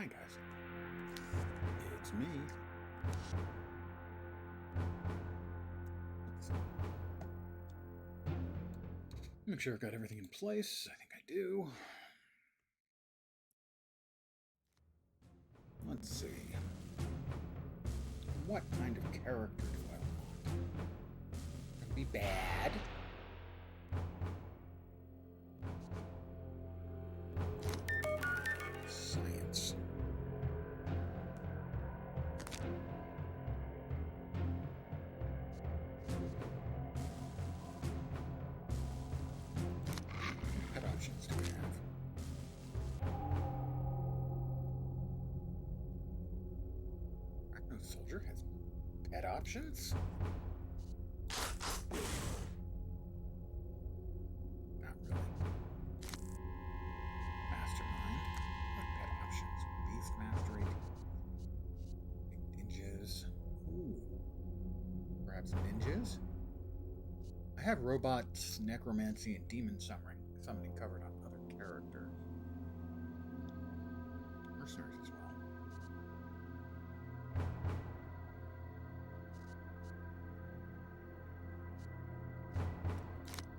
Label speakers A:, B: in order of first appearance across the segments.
A: Hi guys, it's me. Let's make sure I've got everything in place. I think I do. Let's see. What kind of character do I want? Can be bad. Science. What options do we have? Arachno Soldier has pet options? Not really. Mastermind. What pet options? Beast Mastery. Ninjas. Ooh. Perhaps ninjas? I have robots, necromancy, and demon summoning covered on other characters. Mercenaries as well.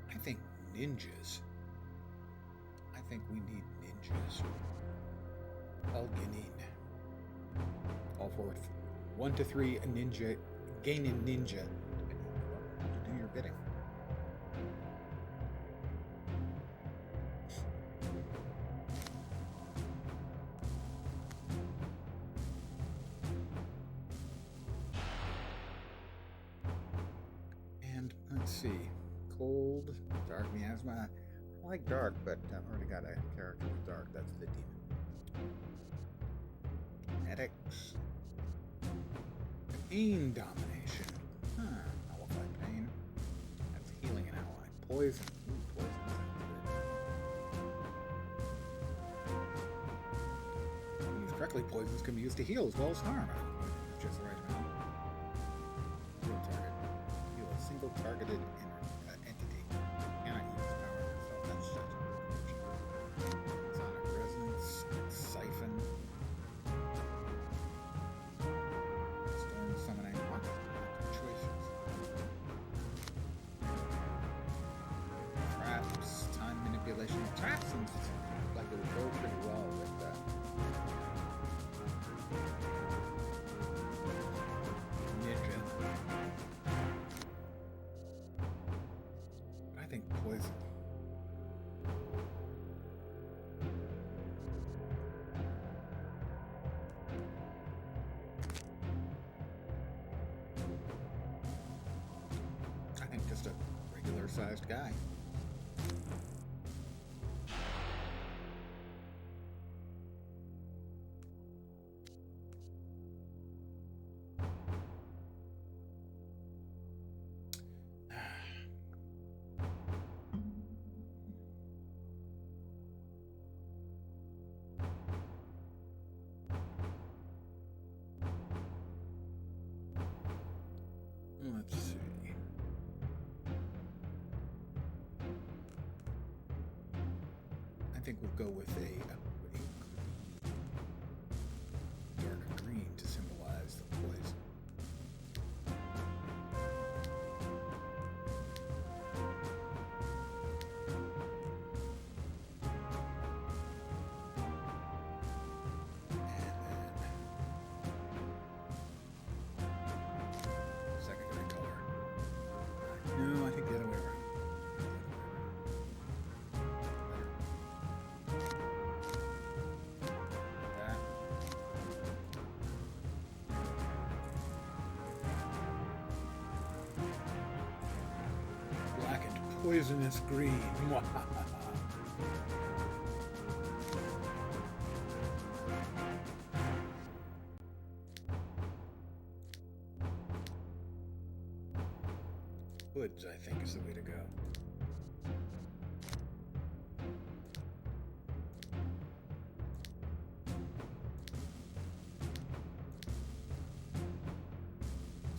A: I think ninjas. I think we need ninjas. Alginin. All for 1 to 3 a ninja. Gain a ninja. To do your bidding. And let's see. Cold, dark miasma. I like dark, but I've already got a character with dark. That's the demon. Kinetics. Pain domination. Nullify pain. That's healing an ally. Poison. Ooh, poison sounds good. When used correctly, poisons can be used to heal as well as harm. It's just the right amount. Heal target. Heal a single targeted entity. Cannot use power itself. That's just unfortunate. Sonic resonance. Siphon. Storm summoning. Choices. Traps. Time manipulation. Traps seems like it would go pretty well with that. Ninja. I think poison. I think just a regular sized guy. Let's see. I think we'll go with a dark green to symbolize the poison. Secondary color. No, I think the other way around. That. Black and poisonous green. Hoods, I think, is the way to go.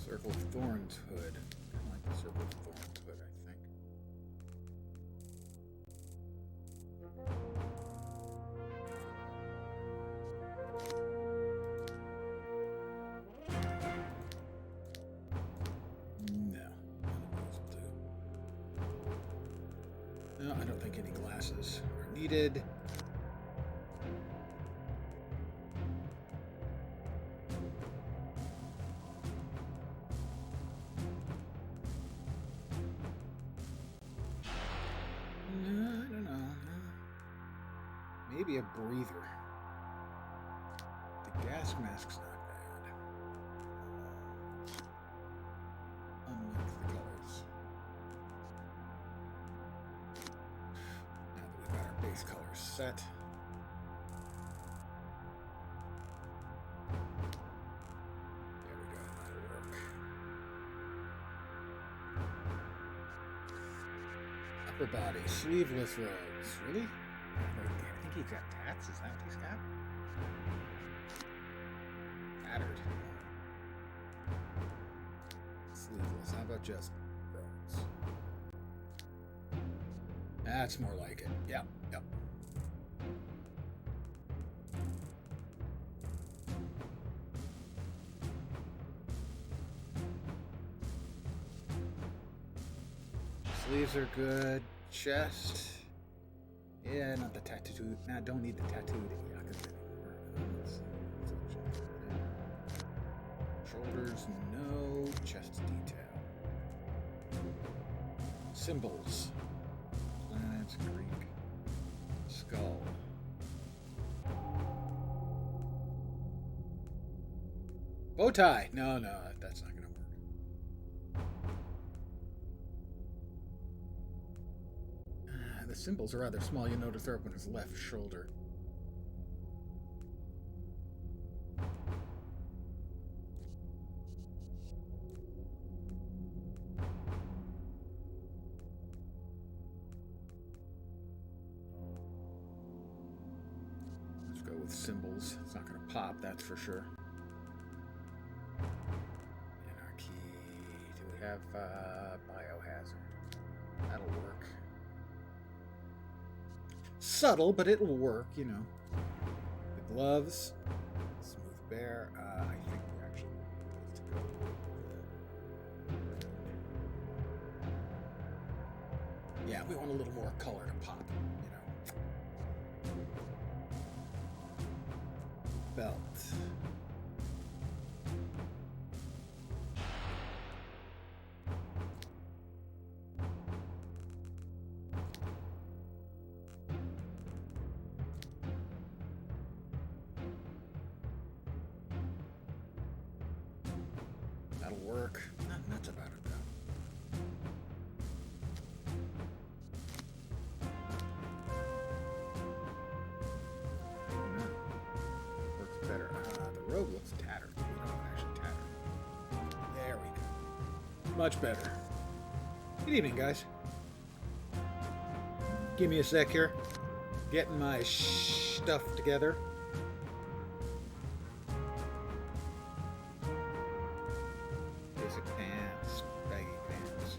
A: Circle of Thorns hood. I like the Circle of Thorns hood, I think. No, I don't think any glasses are needed. No, I don't know. Maybe a breather. The gas mask's not bad. Unlike the colors. Now that we've got our base colors set. There we go, that'll work. Upper body, sleeveless robes. Really? I think he's got tats. Is that what he's got? Tattered. Sleeveless. How about just robes? That's more like it. Yep, yep. Sleeves are good. Chest. Yeah, not the tattooed. Nah, don't need the tattooed yakuza anymore. Shoulders, no. Chest detail. Symbols. Planets, Greek. Skull. Bow tie. No, that's not going to work. The symbols are rather small. You notice they're up on his left shoulder. Let's go with symbols. It's not going to pop, that's for sure. Anarchy. Do we have biohazard? That'll work. Subtle, but it'll work, you know. The gloves, smooth bear. I think we actually need to go with yeah, we want a little more color to pop, you know. Belt. That'll work. Not nuts about it, though. Works better. The robe looks tattered. We don't actually tatter. There we go. Much better. Good evening, guys. Give me a sec here. Getting my stuff together. Basic pants, baggy pants.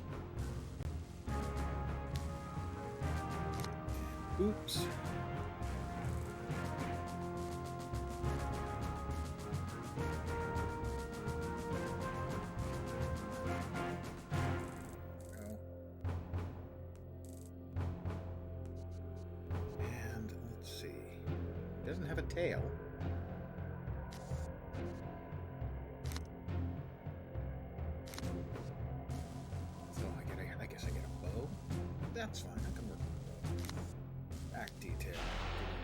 A: And boots. And let's see. It doesn't have a tail. I guess I get a bow. That's fine. I can work with a bow. Back detail. Do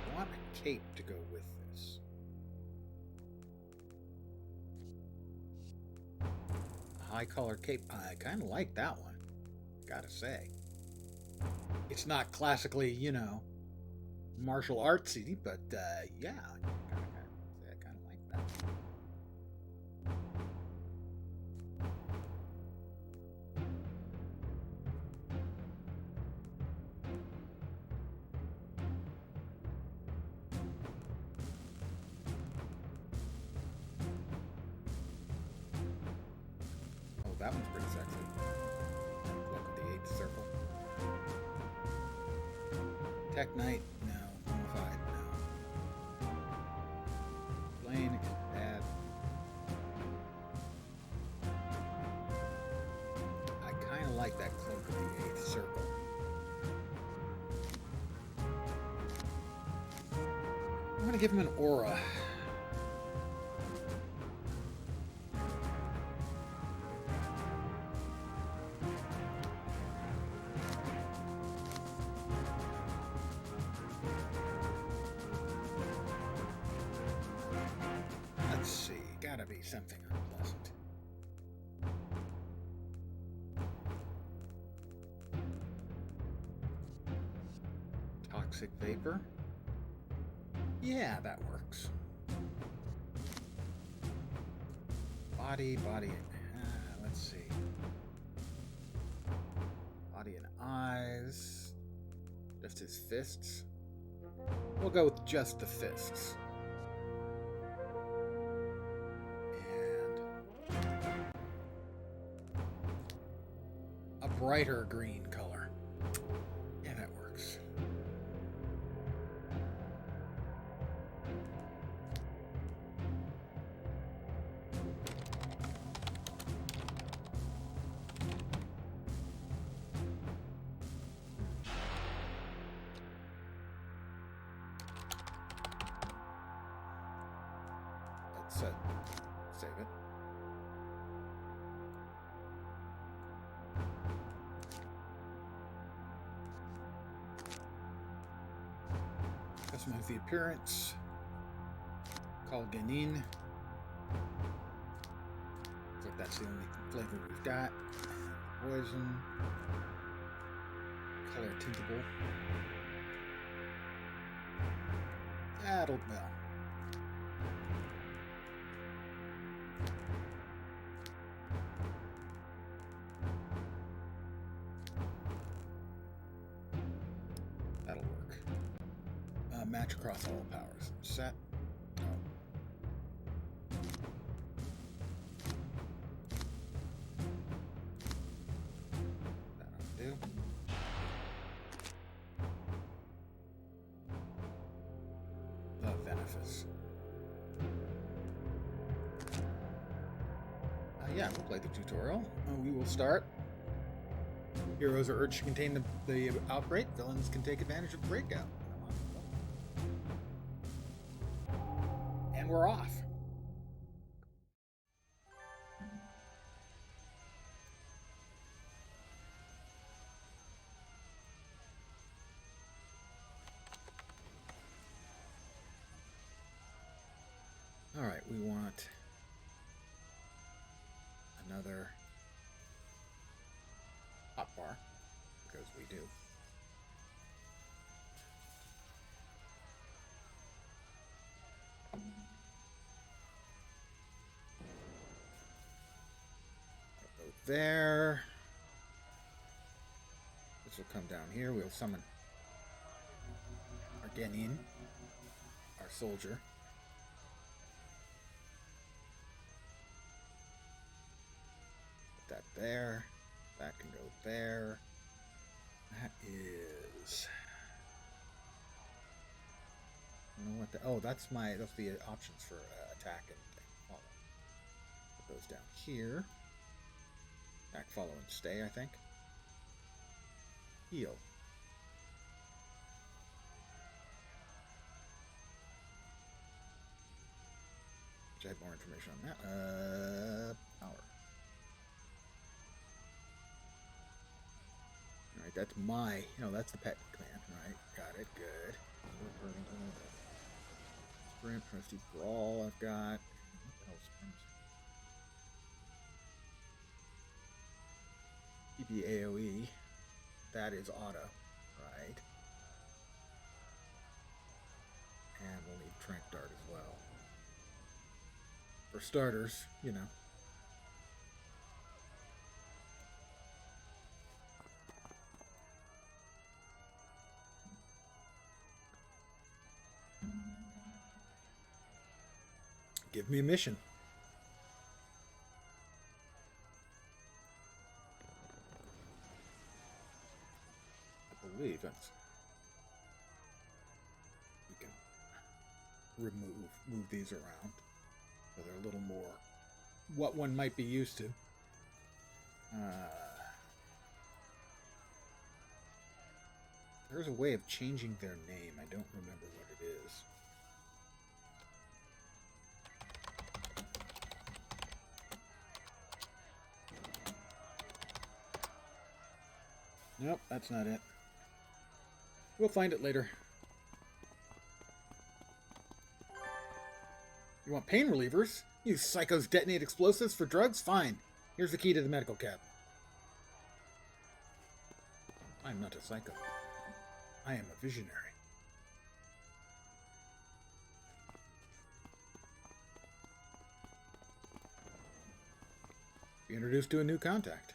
A: we want a cape to go with this? A high collar cape. I kind of like that one. Gotta say. It's not classically, you know, martial artsy, but yeah, I kind of like that. Oh, that one's pretty sexy. Look at the 8th circle. Tech Knight, no. Modified, no. Blaine is bad. I kind of like that cloak of the 8th circle. going to give him an aura. Let's see. Gotta be something unpleasant. Toxic vapor. Yeah, that works. Body. Let's see. Body and eyes. Just his fists. We'll go with just the fists. And a brighter green color. Yeah, that works. Save it. Customize the appearance. Call Ganin. Looks like that's the only flavor we've got. Poison. Color tintable. That'll well. Match across all powers. Set. Oh. That'll do. The Benefice. Yeah, we'll play the tutorial. We will start. Heroes are urged to contain the outbreak. Villains can take advantage of the breakout. We're off. All right, we want another hot bar because we do. There. This will come down here. We'll summon our Genin, our soldier. Put that there. That can go there. That is. I don't know what the. Oh, that's the options for attack and follow. Put those down here. Attack, follow, and stay, I think. Heal. Which I have more information on that. Power. Alright, that's my... that's the pet command. Right, got it, good. Sprint, Trusty Brawl I've got. What the hell is Sprint? PP AoE. That is auto, right? And we'll need Trank Dart as well. For starters, Give me a mission. I believe that's... We can move these around so they're a little more what one might be used to. There's a way of changing their name. I don't remember what it is. Nope, that's not it. We'll find it later. You want pain relievers? You psychos detonate explosives for drugs? Fine. Here's the key to the medical cabinet. I'm not a psycho. I am a visionary. Be introduced to a new contact.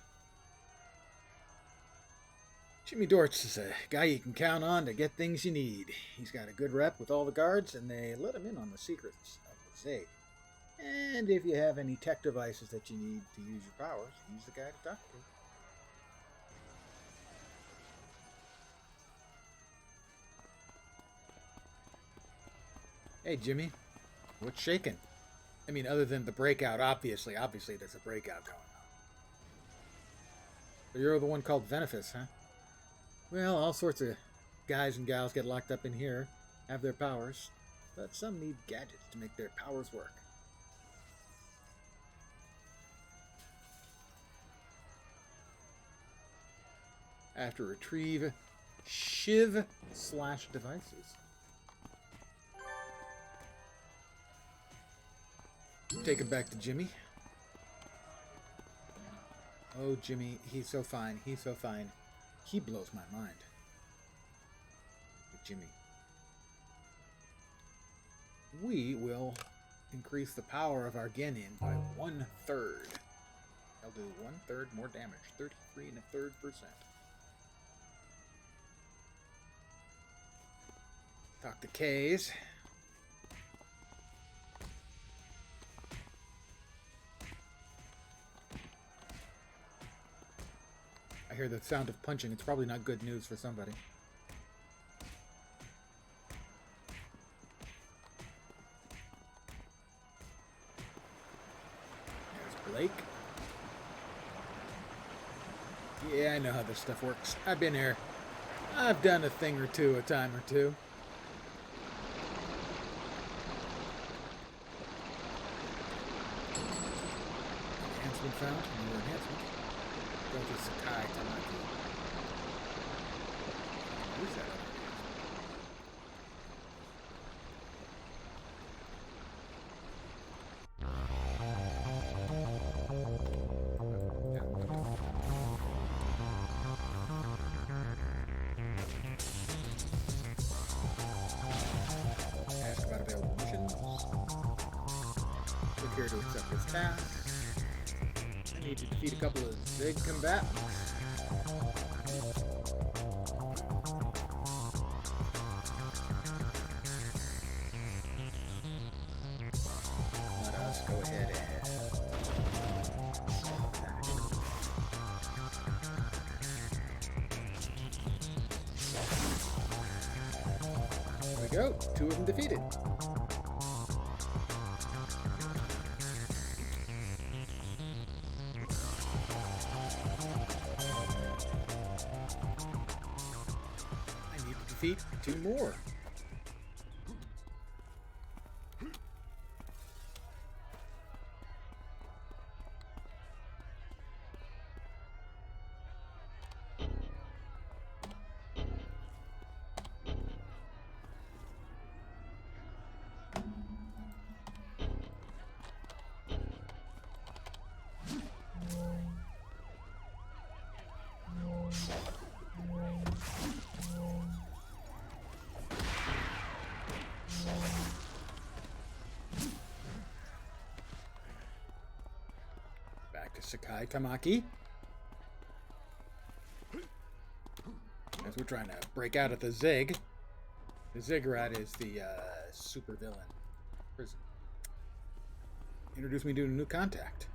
A: Jimmy Dortz is a guy you can count on to get things you need. He's got a good rep with all the guards, and they let him in on the secrets of the Zig. And if you have any tech devices that you need to use your powers, he's the guy to talk to. Hey, Jimmy. What's shaking? I mean, other than the breakout, obviously there's a breakout going on. But you're the one called Venefice, huh? Well, all sorts of guys and gals get locked up in here, have their powers, but some need gadgets to make their powers work. I have to retrieve Shiv/devices. Take it back to Jimmy. Oh, Jimmy, he's so fine. He's so fine. He blows my mind. But Jimmy. We will increase the power of our Genin by 1/3. I'll do 1/3 more damage. 33 1/3%. Talk to K's. I hear the sound of punching. It's probably not good news for somebody. There's Blake. Yeah, I know how this stuff works. I've been here. I've done a thing or two, a time or two. Enhancement found. Another enhancement. Go to Sakai Tamaki. Who's that? Ask about available missions. Click here to accept this task. I need to defeat a couple of Zig combatants. Let us go ahead and... There we go. 2 of them defeated. Defeat 2 more. Back to Sakai Tamaki. As we're trying to break out of the Zig. The Ziggurat is the super villain prison. Introduce me to a new contact.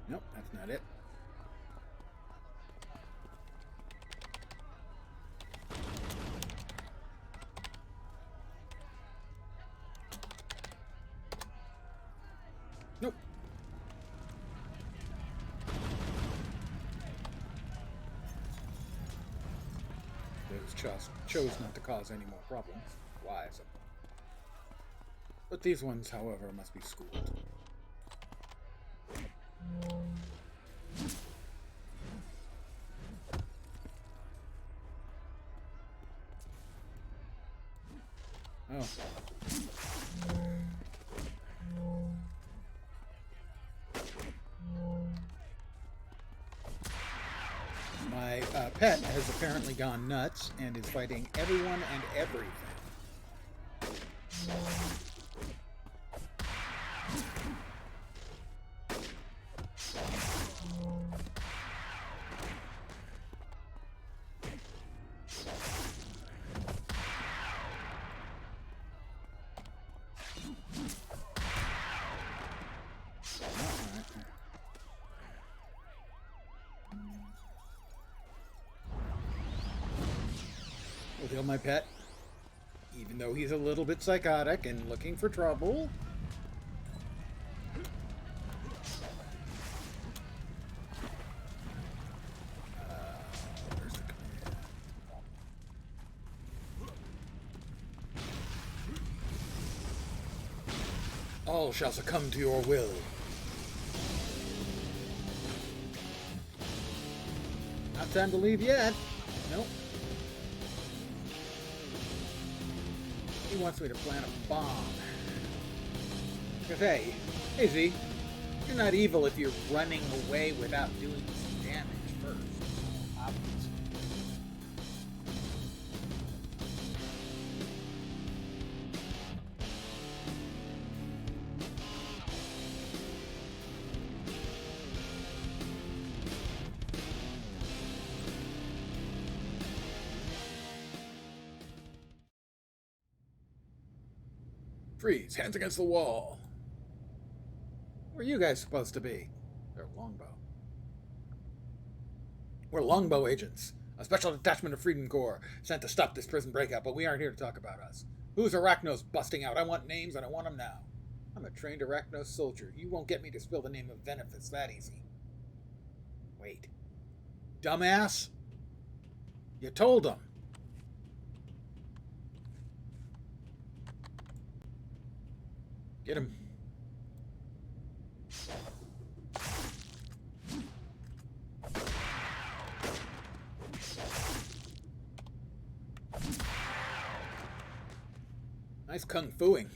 A: Nope, that's not it. Nope. chose not to cause any more problems. Wise. But these ones, however, must be schooled. Oh. My pet has apparently gone nuts and is fighting everyone and everything. We'll heal my pet, even though he's a little bit psychotic and looking for trouble. Where's the command? All shall succumb to your will. Not time to leave yet. Nope. He wants me to plant a bomb. Because, hey, Z, you're not evil if you're running away without doing some damage first. Obviously. Freeze, hands against the wall. Where are you guys supposed to be? They're longbow. We're longbow agents. A special detachment of Freedom Corps sent to stop this prison breakout, but we aren't here to talk about us. Who's Arachnos busting out? I want names and I want them now. I'm a trained Arachnos soldier. You won't get me to spill the name of Venefice that easy. Wait. Dumbass? You told them. Get him. Nice kung fuing.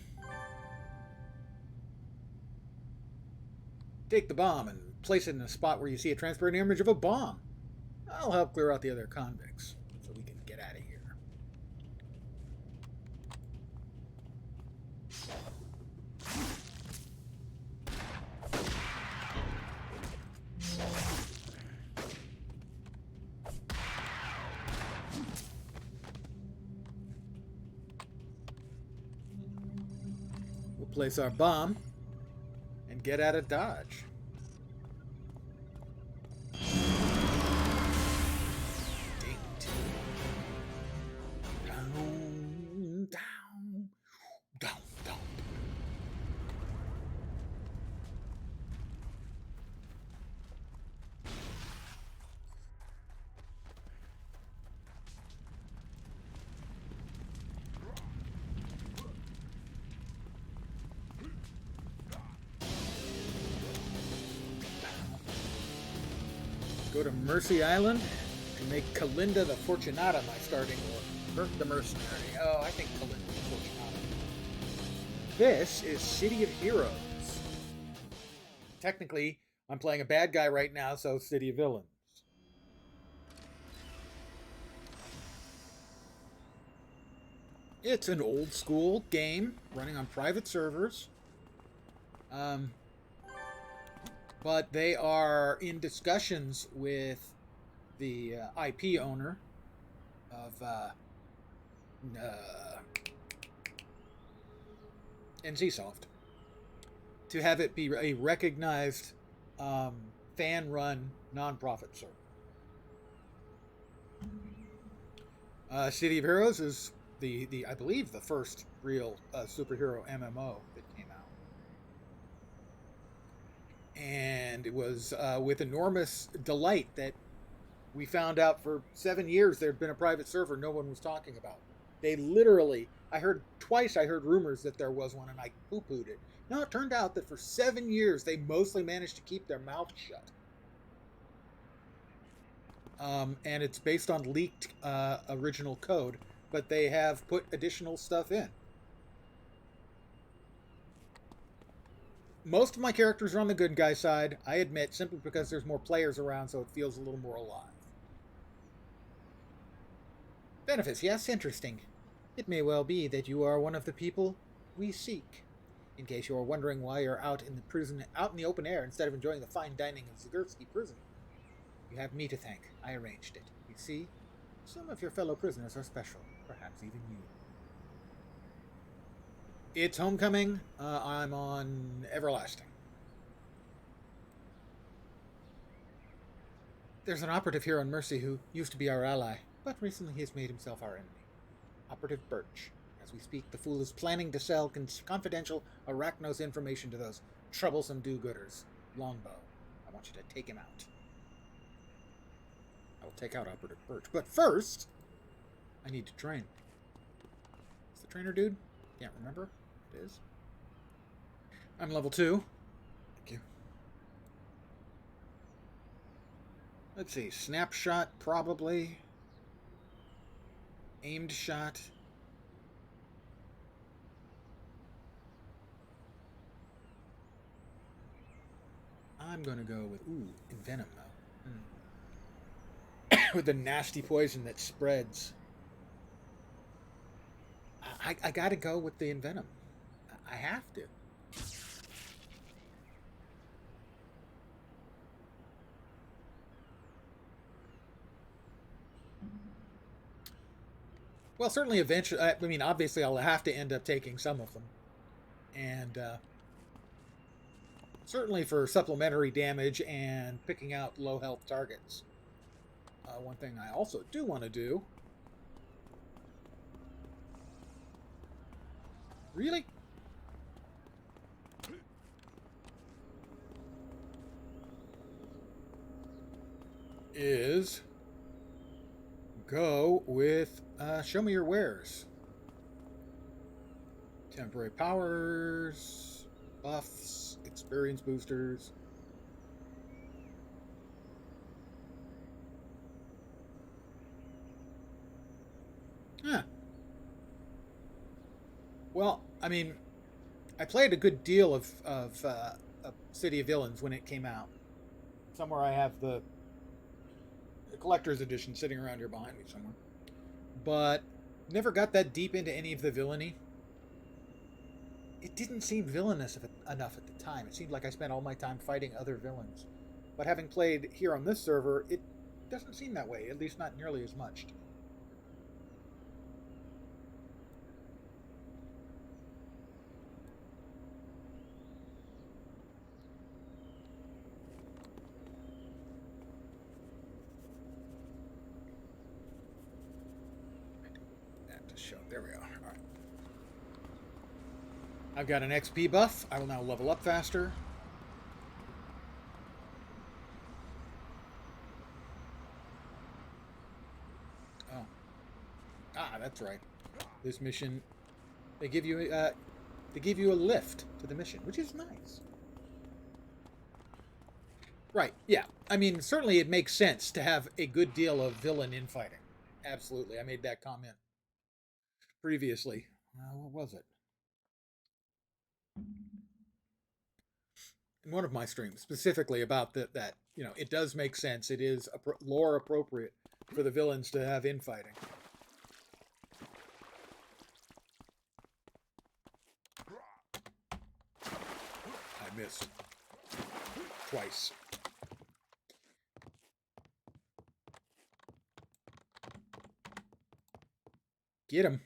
A: Take the bomb and place it in a spot where you see a transparent image of a bomb. I'll help clear out the other convicts so we can get out of here. We'll place our bomb and get out of Dodge. Down. Go to Mercy Island and make Kalinda the Fortunata my starting or Bert the Mercenary. Oh, I think Kalinda the Fortunata. This is City of Heroes. Technically, I'm playing a bad guy right now, so City of Villains. It's an old school game running on private servers. But they are in discussions with the IP owner of NCSoft to have it be a recognized fan-run nonprofit server. City of Heroes is the I believe the first real superhero MMO that came out. And it was with enormous delight that We found out for 7 years there'd been a private server no one was talking about. They literally, I heard rumors that there was one and I poo-pooed it. No, it turned out that for 7 years they mostly managed to keep their mouth shut. And it's based on leaked original code, but they have put additional stuff in. Most of my characters are on the good guy side, I admit, simply because there's more players around, so it feels a little more alive. Benefits, yes, interesting. It may well be that you are one of the people we seek. In case you are wondering why you're out in the open air instead of enjoying the fine dining of Zagurski prison, you have me to thank. I arranged it. You see, some of your fellow prisoners are special, perhaps even you. It's homecoming. I'm on everlasting. There's an operative here on Mercy who used to be our ally, but recently he has made himself our enemy. Operative Birch. As we speak, the fool is planning to sell confidential Arachnos information to those troublesome do-gooders. Longbow. I want you to take him out. I will take out Operative Birch. But first, I need to train. Is the trainer dude? Can't remember. It is. I'm level 2. Thank you. Let's see. Snapshot, probably. Aimed shot. I'm going to go with, Envenom, though. With the nasty poison that spreads. I got to go with the Envenom. I have to. Well, certainly eventually, I mean, obviously I'll have to end up taking some of them. And certainly for supplementary damage and picking out low health targets. One thing I also do want to do... Really? Is go with show me your wares. Temporary powers, buffs, experience boosters. Huh. Well, I mean, I played a good deal of City of Villains when it came out. Somewhere I have the collector's edition sitting around here behind me somewhere. But never got that deep into any of the villainy. It didn't seem villainous enough at the time. It seemed like I spent all my time fighting other villains. But having played here on this server, it doesn't seem that way, at least not nearly as much. There we are. All right. I've got an XP buff. I will now level up faster. Oh. That's right. This mission, they give you a lift to the mission, which is nice. Right. Yeah. I mean, certainly it makes sense to have a good deal of villain infighting. Absolutely. I made that comment previously. What was it? In one of my streams, specifically about that, you know, it does make sense. It is lore appropriate for the villains to have infighting. I missed. Twice. Get him.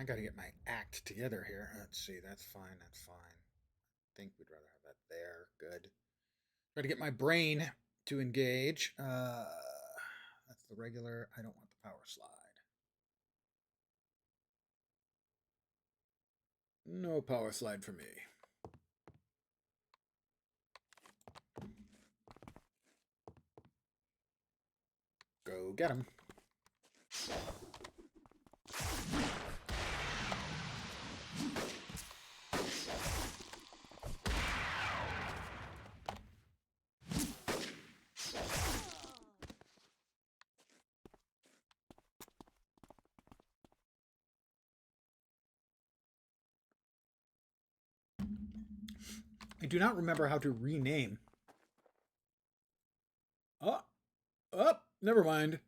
A: I gotta get my act together here. Let's see, that's fine, that's fine. I think we'd rather have that there. Good. Try to get my brain to engage. That's the regular. I don't want the power slide. No power slide for me. Go get him. I do not remember how to rename. Oh, never mind.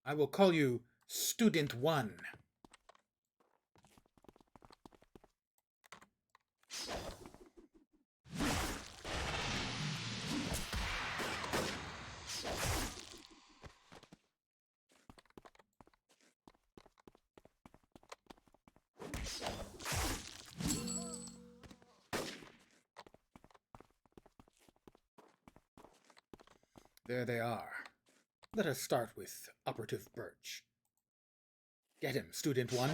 A: I will call you Student 1. There they are. Let us start with Operative Birch. Get him, Student 1.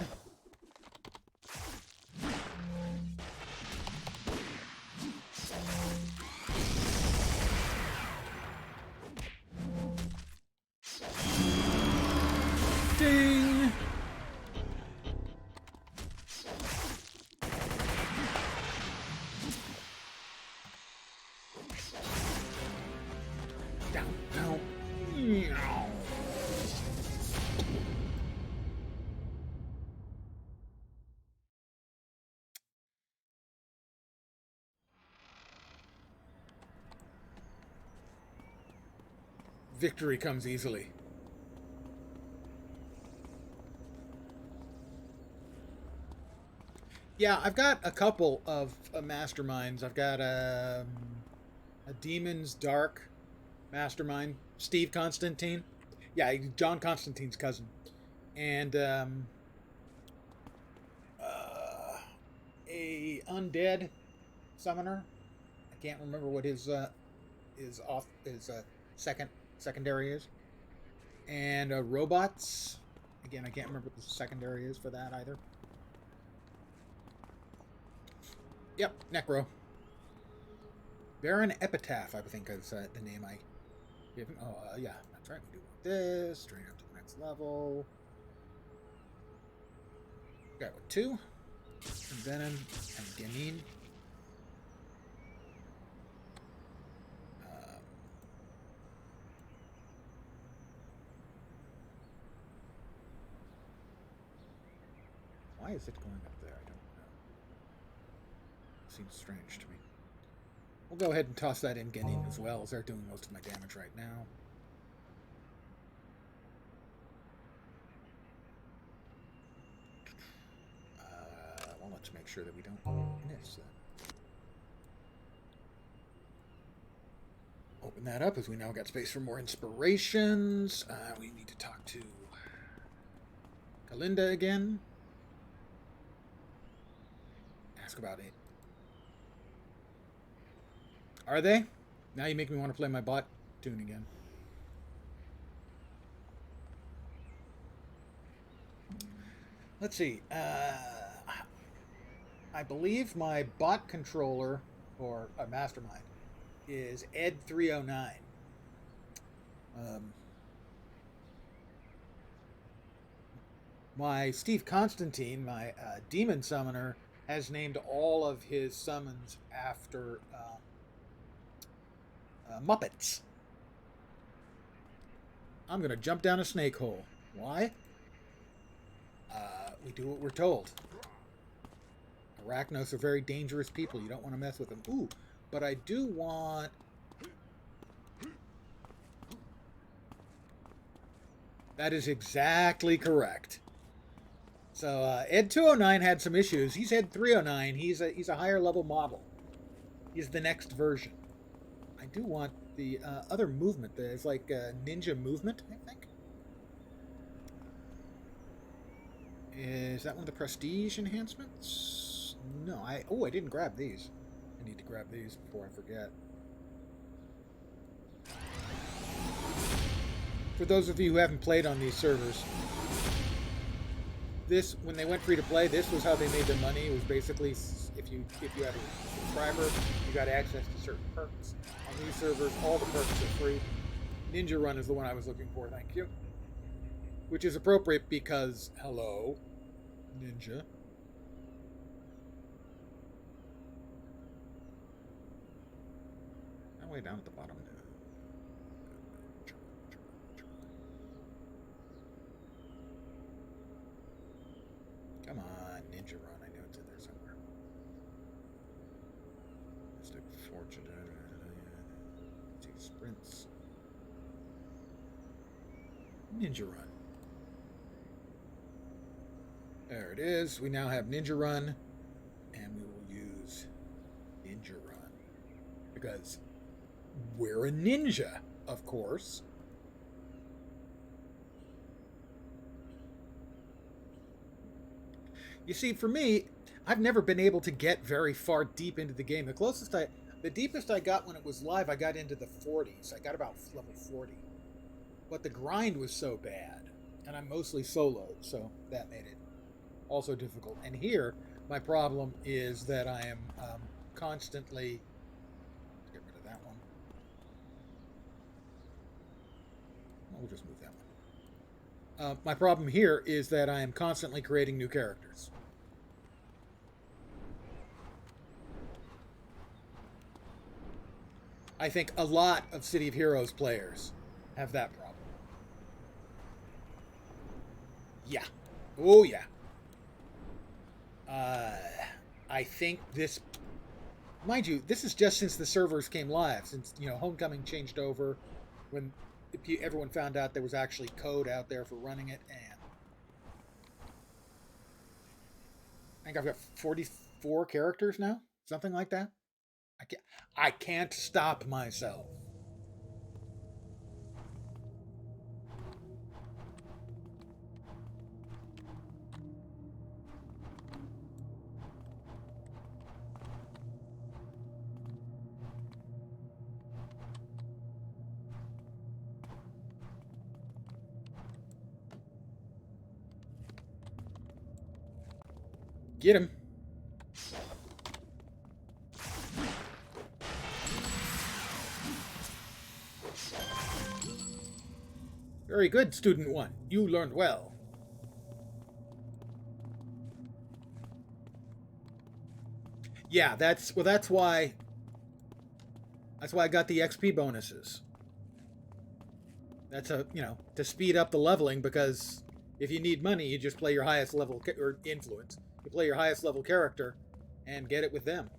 A: Ding! Down, down. Meow. Victory comes easily. Yeah, I've got a couple of masterminds. I've got a Demon's Dark mastermind, Steve Constantine. Yeah, John Constantine's cousin. And a undead summoner. I can't remember what his secondary is. And robots. Again, I can't remember what the secondary is for that either. Yep, Necro. Baron Epitaph, I think is the name I give him. Oh, yeah, that's right. We do this, straight up to the next level. Got with 2. Venom and Ganin. Why is it going up there? I don't know. Seems strange to me. We'll go ahead and toss that in Ganin as well, as they're doing most of my damage right now. Well, let's make sure that we don't miss that. Open that up, as we now got space for more inspirations. We need to talk to Kalinda again. Ask about it. Are they? Now you make me want to play my bot tune again. Let's see. I believe my bot controller, or a mastermind, is Ed309. My Steve Constantine, my demon summoner, has named all of his summons after Muppets. I'm going to jump down a snake hole. Why? We do what we're told. Arachnos are very dangerous people. You don't want to mess with them. Ooh, but I do want... That is exactly correct. So Ed 209 had some issues. He's Ed 309. He's a higher level model. is the next version. I do want the other movement. There's like ninja movement, I think. Is that one of the prestige enhancements? No, I didn't grab these. I need to grab these before I forget. For those of you who haven't played on these servers, this, when they went free to play, this was how they made their money. It was basically if you had a subscriber, you got access to certain perks. On these servers, all the perks are free. Ninja Run is the one I was looking for, thank you. Which is appropriate because, hello, Ninja. I'm way down at the bottom. Come on, Ninja Run. I knew it's in there somewhere. Mystic Fortune. Two sprints. Ninja Run. There it is. We now have Ninja Run. And we will use Ninja Run. Because we're a ninja, of course. You see, for me, I've never been able to get very far deep into the game. The deepest I got when it was live, I got into the 40s. I got about level 40. But the grind was so bad, and I'm mostly soloed, so that made it also difficult. And here, my problem is that I am constantly... Let's get rid of that one. We'll just move that one. My problem here is that I am constantly creating new characters. I think a lot of City of Heroes players have that problem. Yeah. Oh, yeah. I think this... Mind you, this is just since the servers came live. Since, Homecoming changed over. When everyone found out there was actually code out there for running it. And I think I've got 44 characters now. Something like that. I can't stop myself. Get him. Very good, student one. You learned well. Yeah, that's why I got the XP bonuses. That's to speed up the leveling, because if you need money, you just play your highest level or influence. You play your highest level character and get it with them.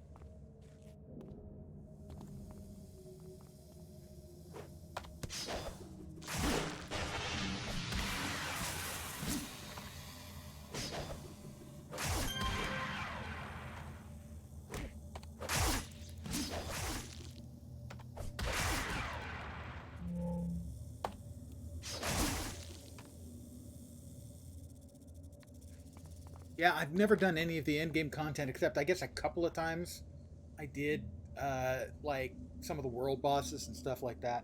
A: Yeah, I've never done any of the end-game content, except I guess a couple of times I did, like some of the world bosses and stuff like that.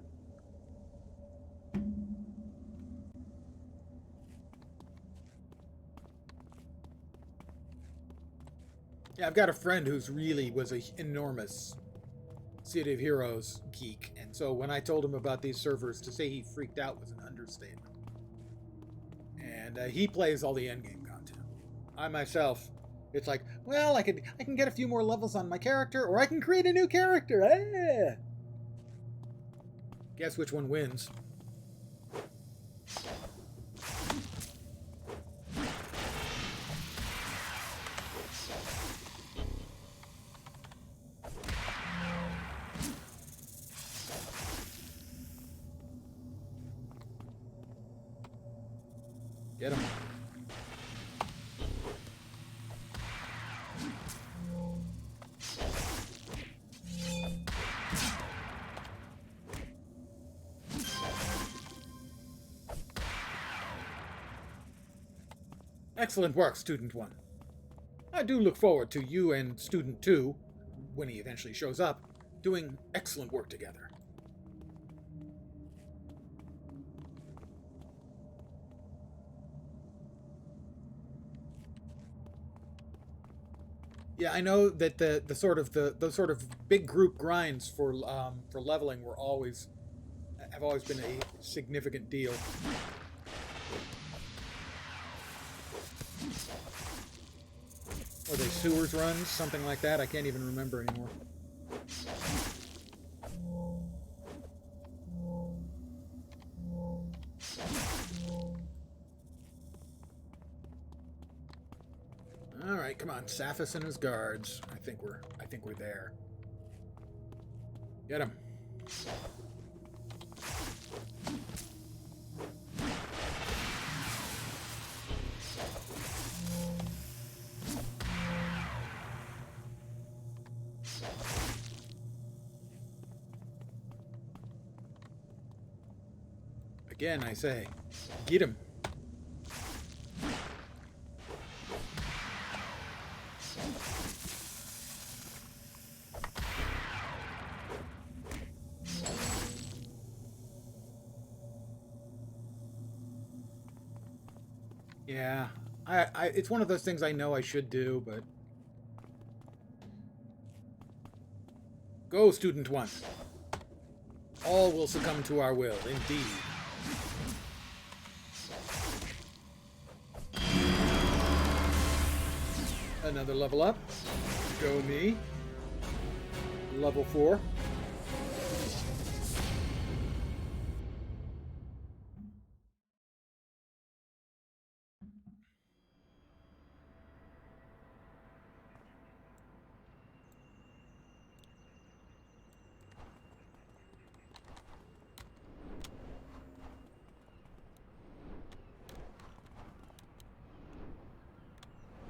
A: Yeah, I've got a friend who's really was an enormous City of Heroes geek, and so when I told him about these servers, to say he freaked out was an understatement. And he plays all the endgame content. I myself, it's like, well, I can get a few more levels on my character, or I can create a new character. Ah! Guess which one wins? Get him. Excellent work, Student 1. I do look forward to you and Student 2, when he eventually shows up, doing excellent work together. Yeah, I know that the sort of big group grinds for leveling have always been a significant deal. Or they sewers runs, something like that. I can't even remember anymore. All right, come on, Saphis and his guards. I think we're there. Get him. Again, I say, get him. Yeah, it's one of those things I know I should do, but... Go, Student 1. All will succumb to our will, indeed. Another level up. Go me. Level 4.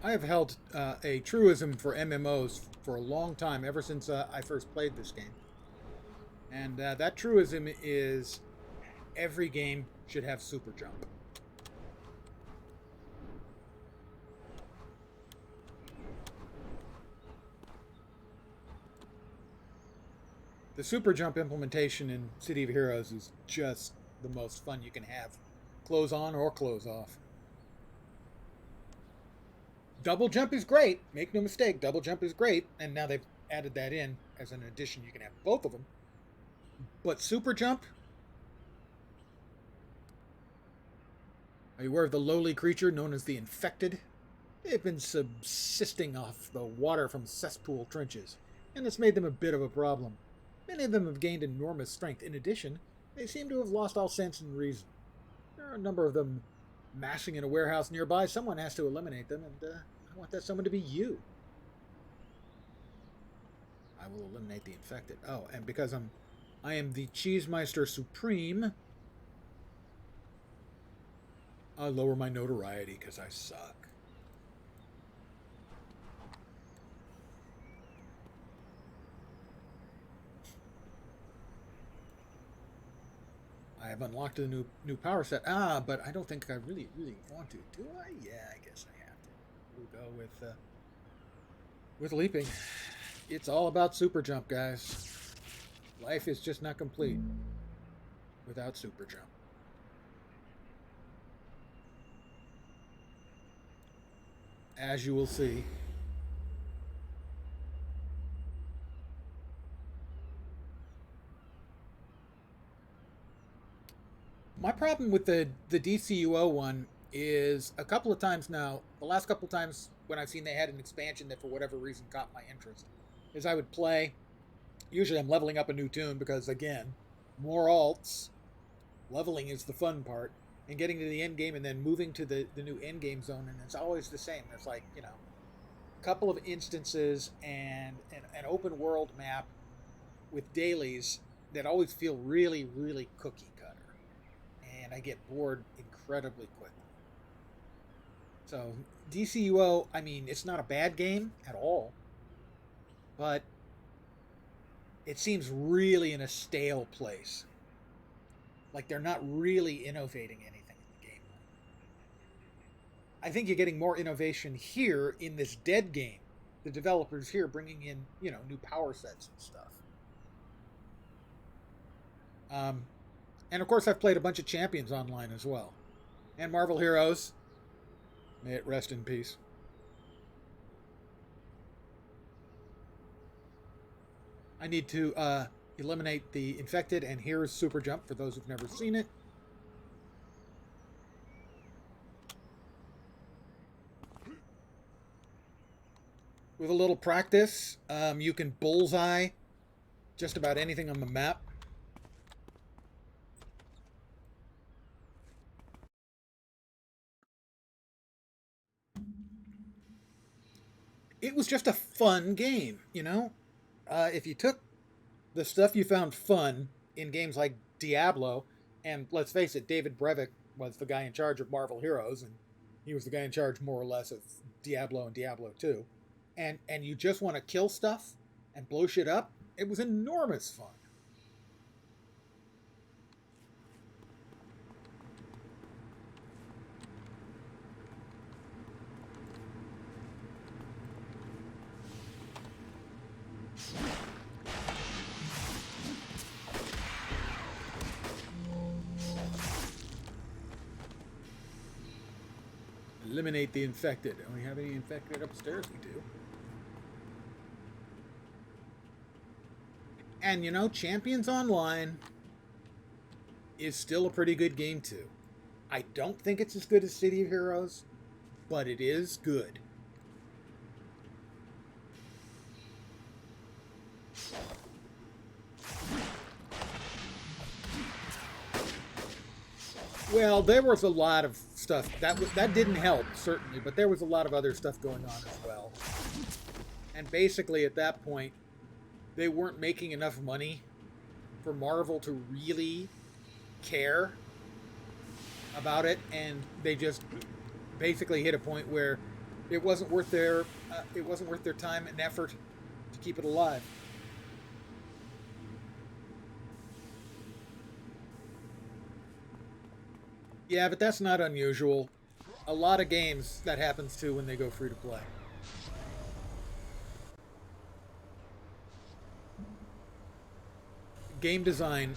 A: I have held a truism for MMOs for a long time, ever since I first played this game. And that truism is every game should have super jump. The super jump implementation in City of Heroes is just the most fun you can have. Close on or close off. Double jump is great. Make no mistake, double jump is great. And now they've added that in as an addition. You can have both of them. But super jump? Are you aware of the lowly creature known as the Infected? They've been subsisting off the water from cesspool trenches, and it's made them a bit of a problem. Many of them have gained enormous strength. In addition, they seem to have lost all sense and reason. There are a number of them massing in a warehouse nearby. Someone has to eliminate them, and I want that someone to be you. I will eliminate the Infected. Oh, and because I am the Cheesemeister Supreme, I lower my notoriety because I suck. I have unlocked a new power set. But I don't think I really want to. Do I? Yeah, I guess I have to. We'll go with leaping. It's all about super jump, guys. Life is just not complete without super jump. As you will see. My problem with the DCUO one is a couple of times now, the last couple of times when I've seen they had an expansion that for whatever reason caught my interest, is I would play, usually I'm leveling up a new tune because, again, more alts, leveling is the fun part, and getting to the end game and then moving to the new end game zone, and it's always the same. There's like, a couple of instances and an open world map with dailies that always feel really, really cookie cutter. And I get bored incredibly quickly. So, DCUO, I mean, it's not a bad game at all, but it seems really in a stale place. Like they're not really innovating anything in the game. I think you're getting more innovation here in this dead game. The developers here bringing in, new power sets and stuff. And of course, I've played a bunch of Champions online as well, and Marvel Heroes. May it rest in peace. I need to eliminate the infected, and here's Super Jump for those who've never seen it. With a little practice, you can bullseye just about anything on the map. It was just a fun game, if you took the stuff you found fun in games like Diablo, and let's face it, David Brevik was the guy in charge of Marvel Heroes, and he was the guy in charge more or less of Diablo and Diablo 2, and you just want to kill stuff and blow shit up, it was enormous fun. Eliminate the infected. Do we have any infected upstairs? We do. And Champions Online is still a pretty good game too. I don't think it's as good as City of Heroes, but it is good. Well, there was a lot of stuff that didn't help, certainly, but there was a lot of other stuff going on as well. And basically, at that point, they weren't making enough money for Marvel to really care about it, and they just basically hit a point where it wasn't worth their time and effort to keep it alive. Yeah, but that's not unusual. A lot of games that happens to when they go free to play. Game design,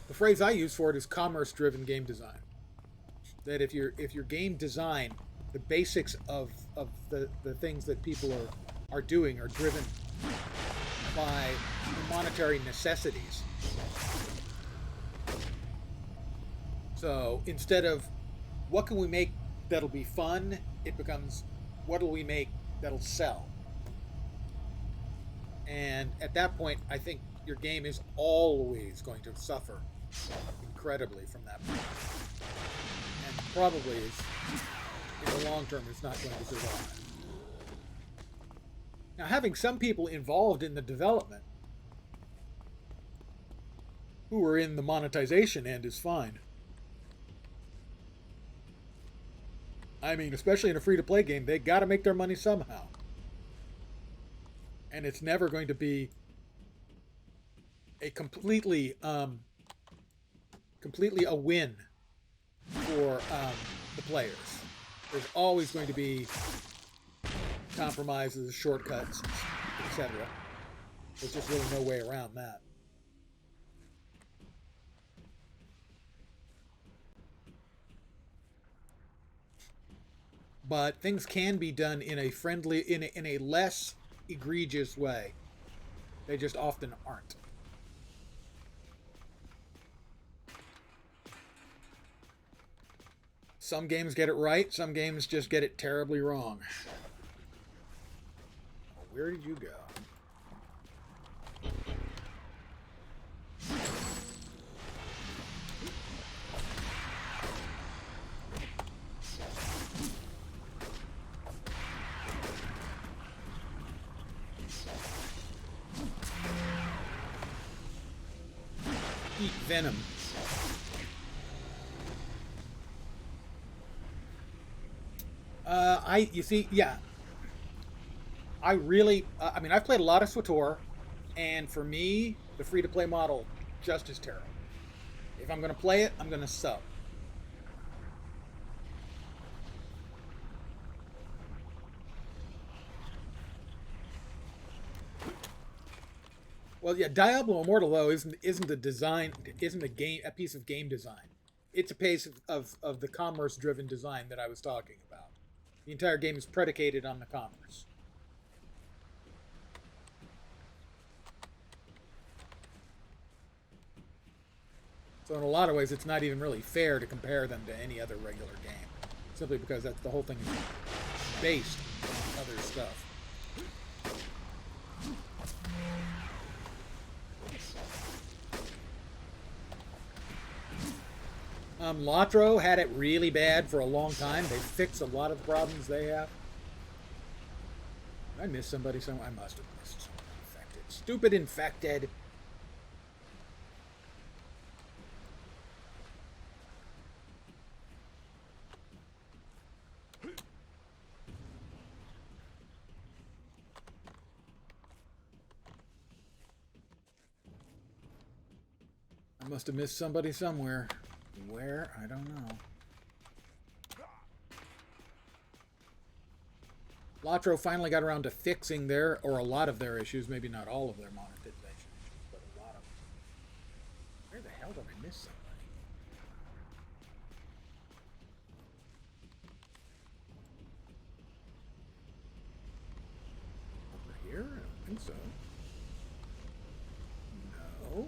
A: the phrase I use for it is commerce-driven game design. That if your game design, the basics of the things that people are doing are driven by monetary necessities. So instead of what can we make that'll be fun, it becomes what will we make that'll sell. And at that point, I think your game is always going to suffer incredibly from that point. And probably in the long term is not going to survive. Now, having some people involved in the development who are in the monetization end is fine. I mean, especially in a free-to-play game, they got to make their money somehow. And it's never going to be a completely a win for the players. There's always going to be compromises, shortcuts, etc. There's just really no way around that. But things can be done in a friendly, in a less egregious way. They just often aren't. Some games get it right, some games just get it terribly wrong. Where did you go? Eat venom. You see, yeah. I really, I mean, I've played a lot of SWTOR, and for me, the free-to-play model just is terrible. If I'm going to play it, I'm going to sub. Well, yeah, Diablo Immortal though isn't a design, isn't a piece of game design. It's a piece of the commerce driven design that I was talking about. The entire game is predicated on the commerce. So in a lot of ways, it's not even really fair to compare them to any other regular game, simply because that's the whole thing is based on other stuff. Lotro had it really bad for a long time. They fixed a lot of the problems they have. Did I miss somebody somewhere? I must have missed someone infected. Stupid infected. I must have missed somebody somewhere. Where? I don't know. Lotro finally got around to fixing their, or a lot of their issues, maybe not all of their monetization issues, but a lot of them. Where the hell did I miss somebody? Over here? I don't think so. No.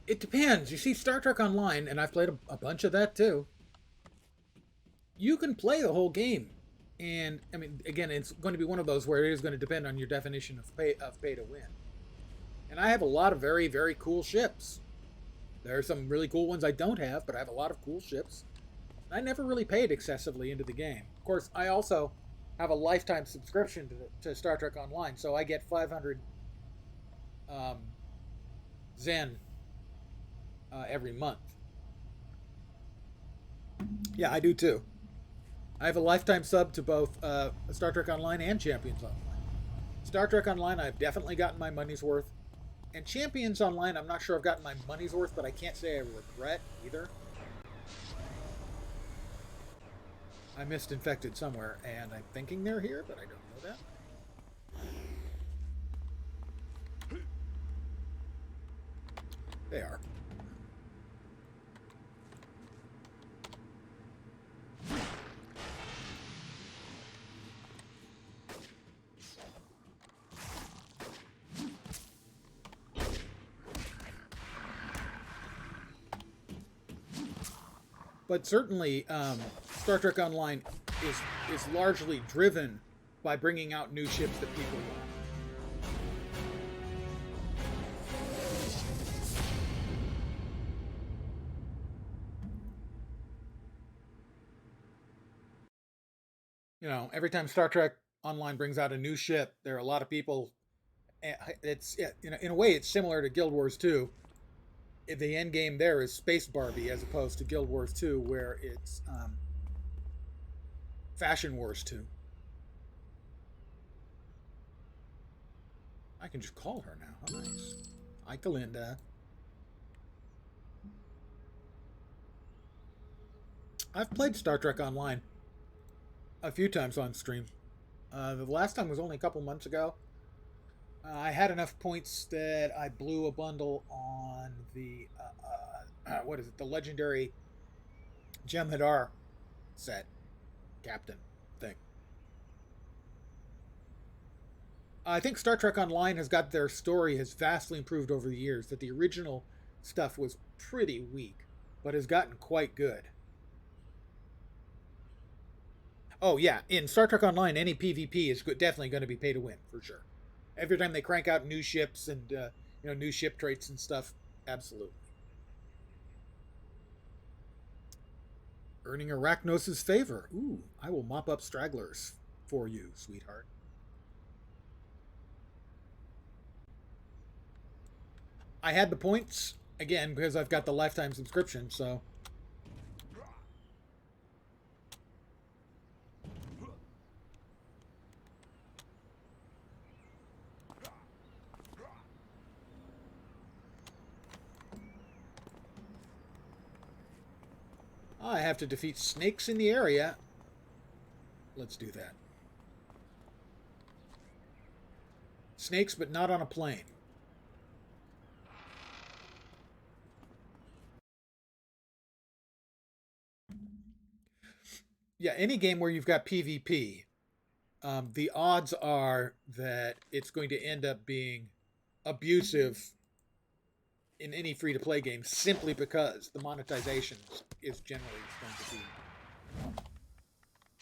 A: It depends. You see, Star Trek Online, and I've played a bunch of that too. You can play the whole game, and I mean, again, it's going to be one of those where it is going to depend on your definition of pay to win. And I have a lot of very, very cool ships. There are some really cool ones I don't have, but I have a lot of cool ships. I never really paid excessively into the game. Of course, I also have a lifetime subscription to Star Trek Online, so I get 500 Zen every month. Yeah, I do too. I have a lifetime sub to both Star Trek Online and Champions Online. Star Trek Online, I've definitely gotten my money's worth. And Champions Online, I'm not sure I've gotten my money's worth, but I can't say I regret either. I missed infected somewhere, and I'm thinking they're here, but I don't know that. They are. But certainly, Star Trek Online is largely driven by bringing out new ships that people want. You know, every time Star Trek Online brings out a new ship, there are a lot of people. It's in a way, it's similar to Guild Wars 2. The end game there is Space Barbie as opposed to Guild Wars 2, where it's Fashion Wars 2. I can just call her now. How nice. Hi, Kalinda. I've played Star Trek Online a few times on stream. The last time was only a couple months ago. I had enough points that I blew a bundle on the what is it? The legendary Jem'Hadar set, Captain thing. I think Star Trek Online has got their story has vastly improved over the years. That the original stuff was pretty weak, but has gotten quite good. Oh yeah, in Star Trek Online, any PvP is definitely going to be pay to win for sure. Every time they crank out new ships and new ship traits and stuff, absolutely. Earning Arachnos' favor. Ooh, I will mop up stragglers for you, sweetheart. I had the points again because I've got the lifetime subscription, so. I have to defeat snakes in the area. Let's do that. Snakes, but not on a plane. Yeah, any game where you've got PvP, the odds are that it's going to end up being abusive in any free-to-play game simply because the monetization is generally going to be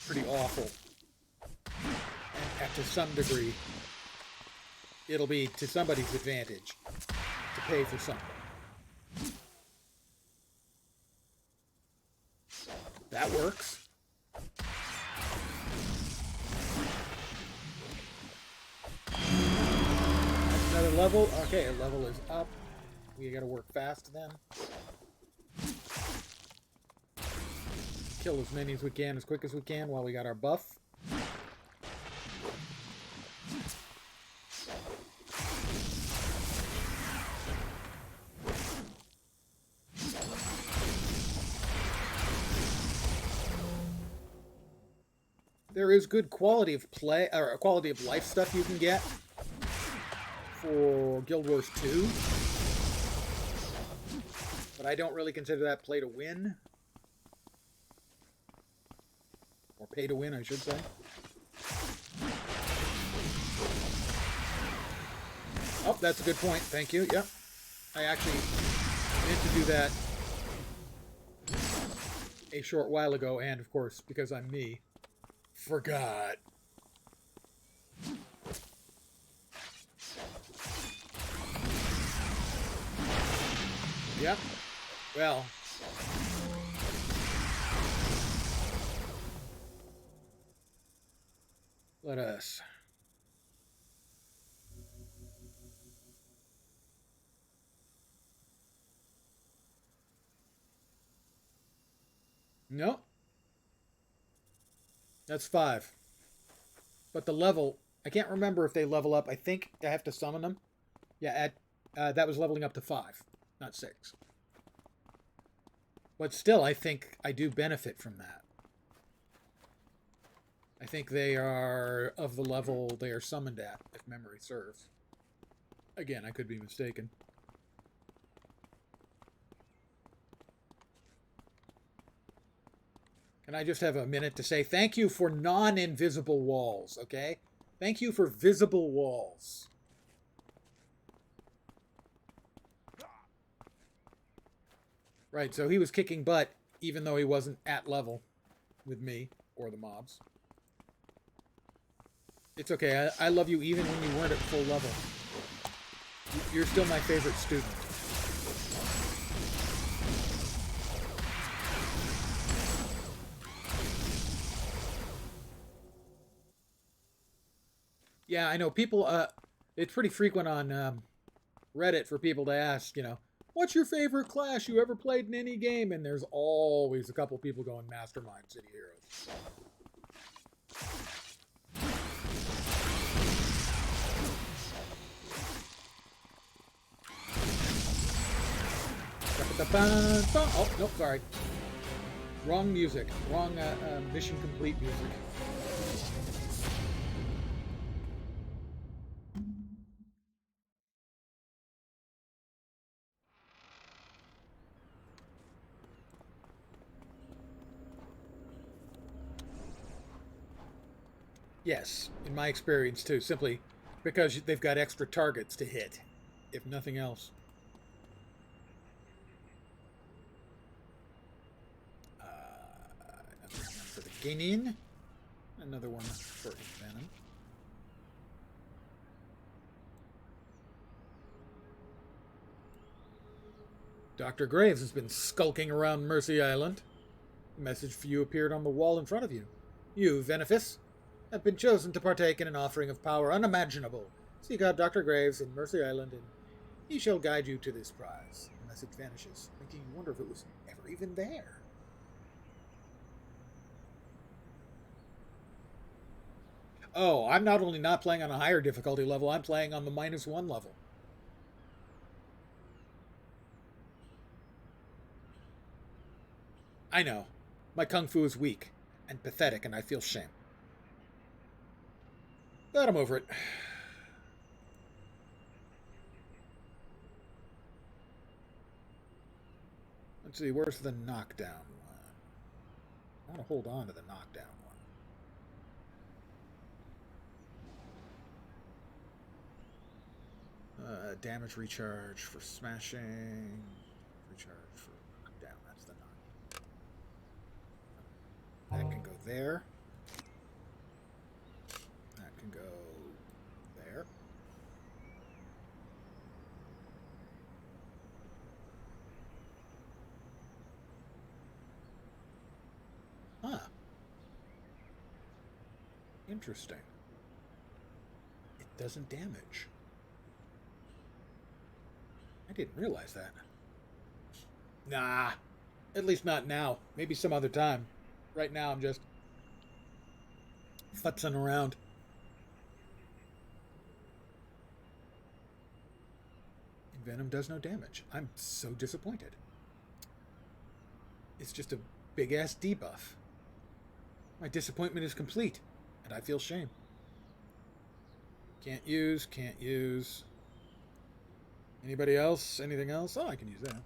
A: pretty awful. And to some degree, it'll be to somebody's advantage to pay for something. That works. That's another level. Okay, a level is up. We gotta work fast then. Kill as many as we can as quick as we can while we got our buff. There is good quality of play, or quality of life stuff you can get for Guild Wars 2. But I don't really consider that play to win. Or pay to win, I should say. Oh, that's a good point. Thank you. Yep. I actually meant to do that a short while ago, and of course, because I'm me, forgot. Yep. Well. Let us. No. That's 5. But the level, I can't remember if they level up. I think I have to summon them. Yeah, that was leveling up to 5, not 6. But still, I think I do benefit from that. I think they are of the level they are summoned at, if memory serves. Again, I could be mistaken. Can I just have a minute to say thank you for non-invisible walls, okay? Thank you for visible walls. Right, so he was kicking butt even though he wasn't at level with me or the mobs. It's okay, I love you even when you weren't at full level. You're still my favorite student. Yeah, I know people, it's pretty frequent on Reddit for people to ask, what's your favorite class you ever played in any game? And there's always a couple people going Mastermind City Heroes. Oh, nope, sorry. Wrong music. Wrong Mission Complete music. Yes, in my experience too, simply because they've got extra targets to hit, if nothing else. Another one for the Guinean. Another one for Venom. Dr. Graves has been skulking around Mercy Island. A message for you appeared on the wall in front of you. You, Venefice, have been chosen to partake in an offering of power unimaginable. Seek out Dr. Graves in Mercy Island, and he shall guide you to this prize. The message vanishes, making you wonder if it was ever even there. Oh, I'm not only not playing on a higher difficulty level, I'm playing on the -1 level. I know. My kung fu is weak and pathetic, and I feel shame. But I'm over it. Let's see, where's the knockdown one? I want to hold on to the knockdown one. Damage recharge for smashing. Recharge for knockdown. That's the knockdown. That can go there. That can go there. Huh. Interesting. It doesn't damage. I didn't realize that. Nah. At least not now. Maybe some other time. Right now I'm just futzing around. Venom does no damage. I'm so disappointed. It's just a big-ass debuff. My disappointment is complete, and I feel shame. Can't use, can't use. Anybody else? Anything else? Oh, I can use that.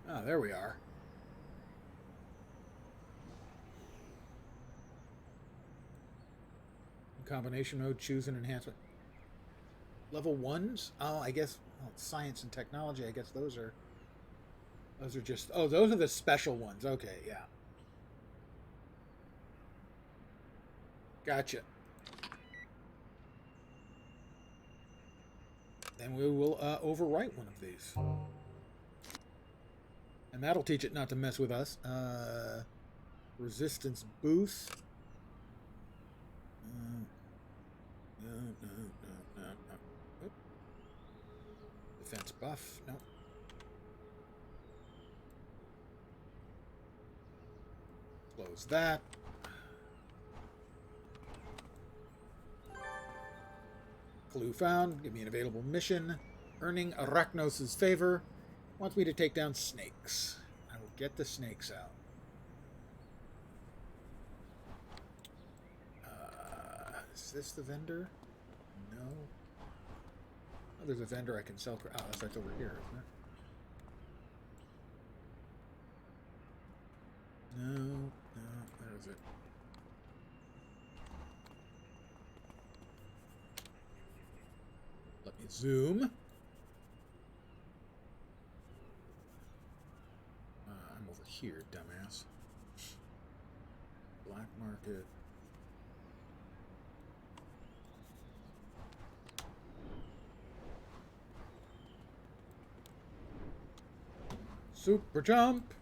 A: Ah, there we are. Combination mode, choose an enhancement. Level 1s? Oh, I guess science and technology, I guess those are just, oh, those are the special ones. Okay, yeah. Gotcha. Then we will overwrite one of these. And that'll teach it not to mess with us. Resistance boost. No. Oop. Defense buff. No. Close that. Clue found. Give me an available mission. Earning Arachnos' favor. Wants me to take down snakes. I will get the snakes out. Is this the vendor? No. Oh, there's a vendor I can sell for. Oh, that's over here, isn't it? No, there's it. Let me zoom. I'm over here, dumbass. Black market. Super jump.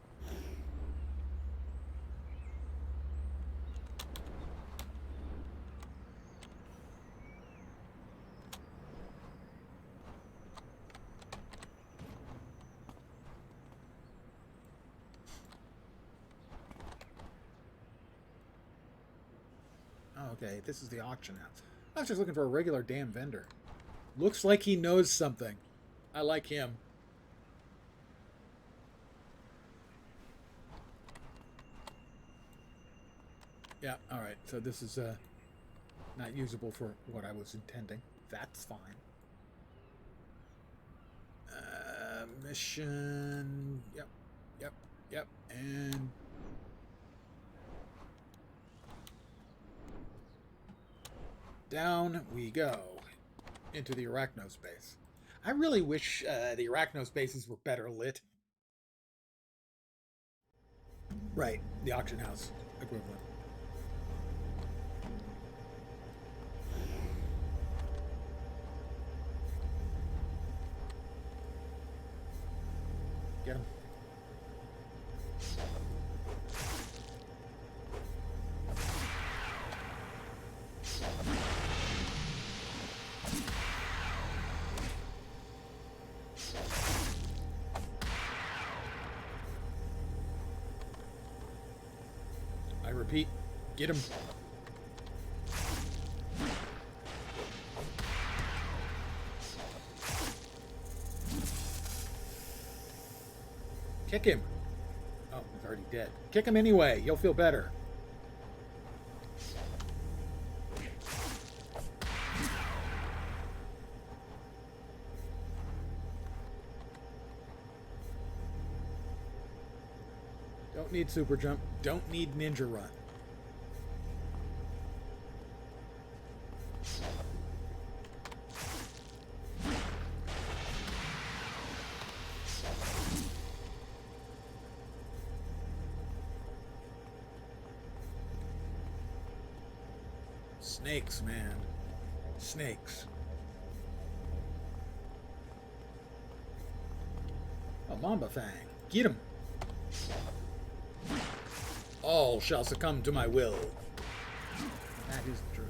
A: Okay, this is the auction house. I was just looking for a regular damn vendor. Looks like he knows something. I like him. Yeah, alright. So this is not usable for what I was intending. That's fine. Mission... Yep. And... down we go. Into the Arachnos base. I really wish the Arachnos bases were better lit. Right, the auction house equivalent. Get him. I repeat, get him. Kick him. Oh, he's already dead. Kick him anyway. You'll feel better. Don't need super jump. Don't need ninja run. Snakes, man. Snakes. A Mamba Fang. Get him. All shall succumb to my will. That is the truth.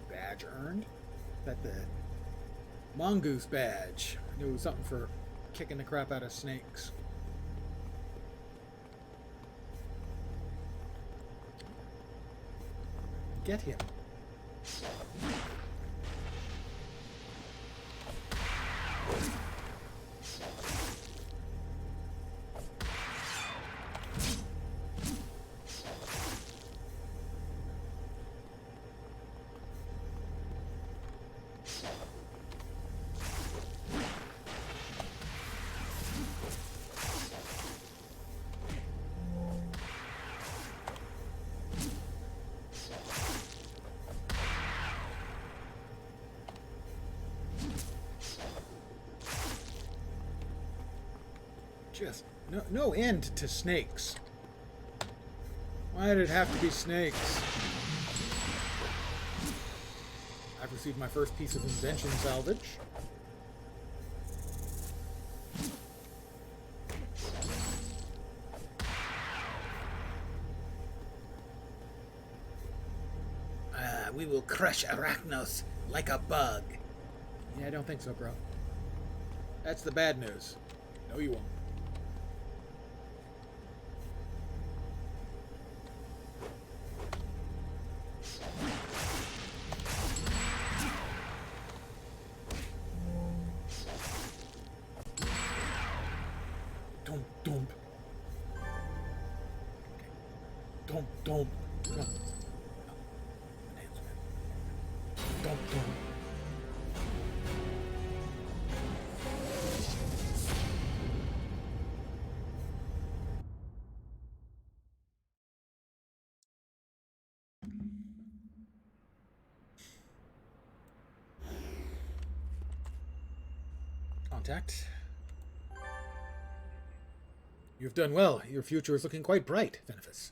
A: Badge earned? Is that the Mongoose badge? I knew it was something for kicking the crap out of snakes. Get him. Just no end to snakes. Why did it have to be snakes? I've received my first piece of invention salvage. We will crush Arachnos like a bug. Yeah, I don't think so, bro. That's the bad news. No, you won't. Dump. Dump. Dump. Dump. Contact. You've done well. Your future is looking quite bright, Venefice.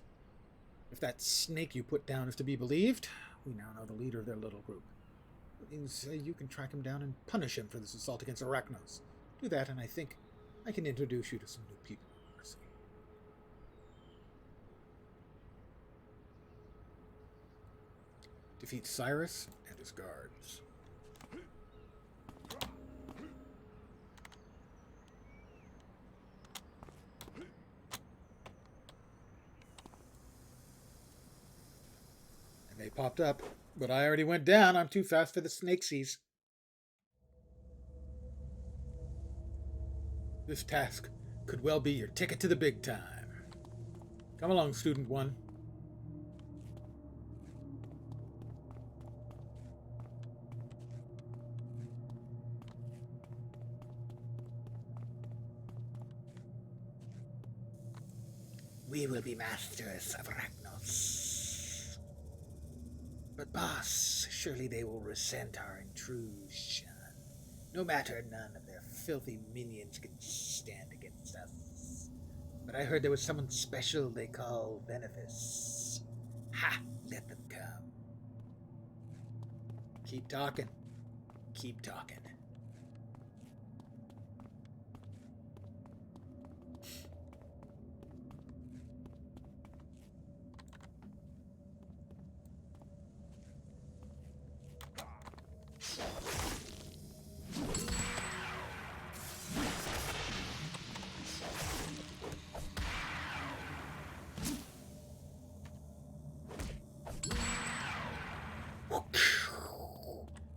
A: If that snake you put down is to be believed, we now know the leader of their little group. That means you can track him down and punish him for this assault against Arachnos. Do that, and I think I can introduce you to some new people. Mercy. Defeat Cyrus and his guards. They popped up, but I already went down. I'm too fast for the snakesies. This task could well be your ticket to the big time. Come along, Student 1. We will be masters of Arachnos. But, boss, surely they will resent our intrusion. No matter, none of their filthy minions can stand against us. But I heard there was someone special they call Venefice. Ha! Let them come. Keep talking. Keep talking.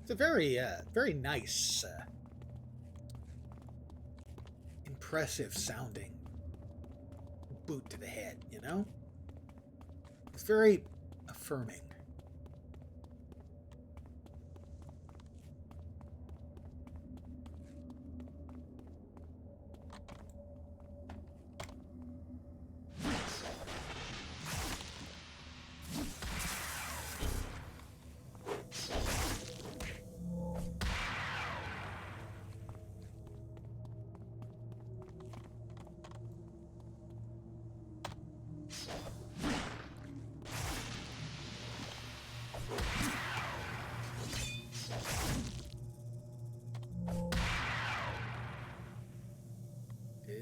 A: It's a very nice, impressive sounding boot to the head, you know? It's very affirming.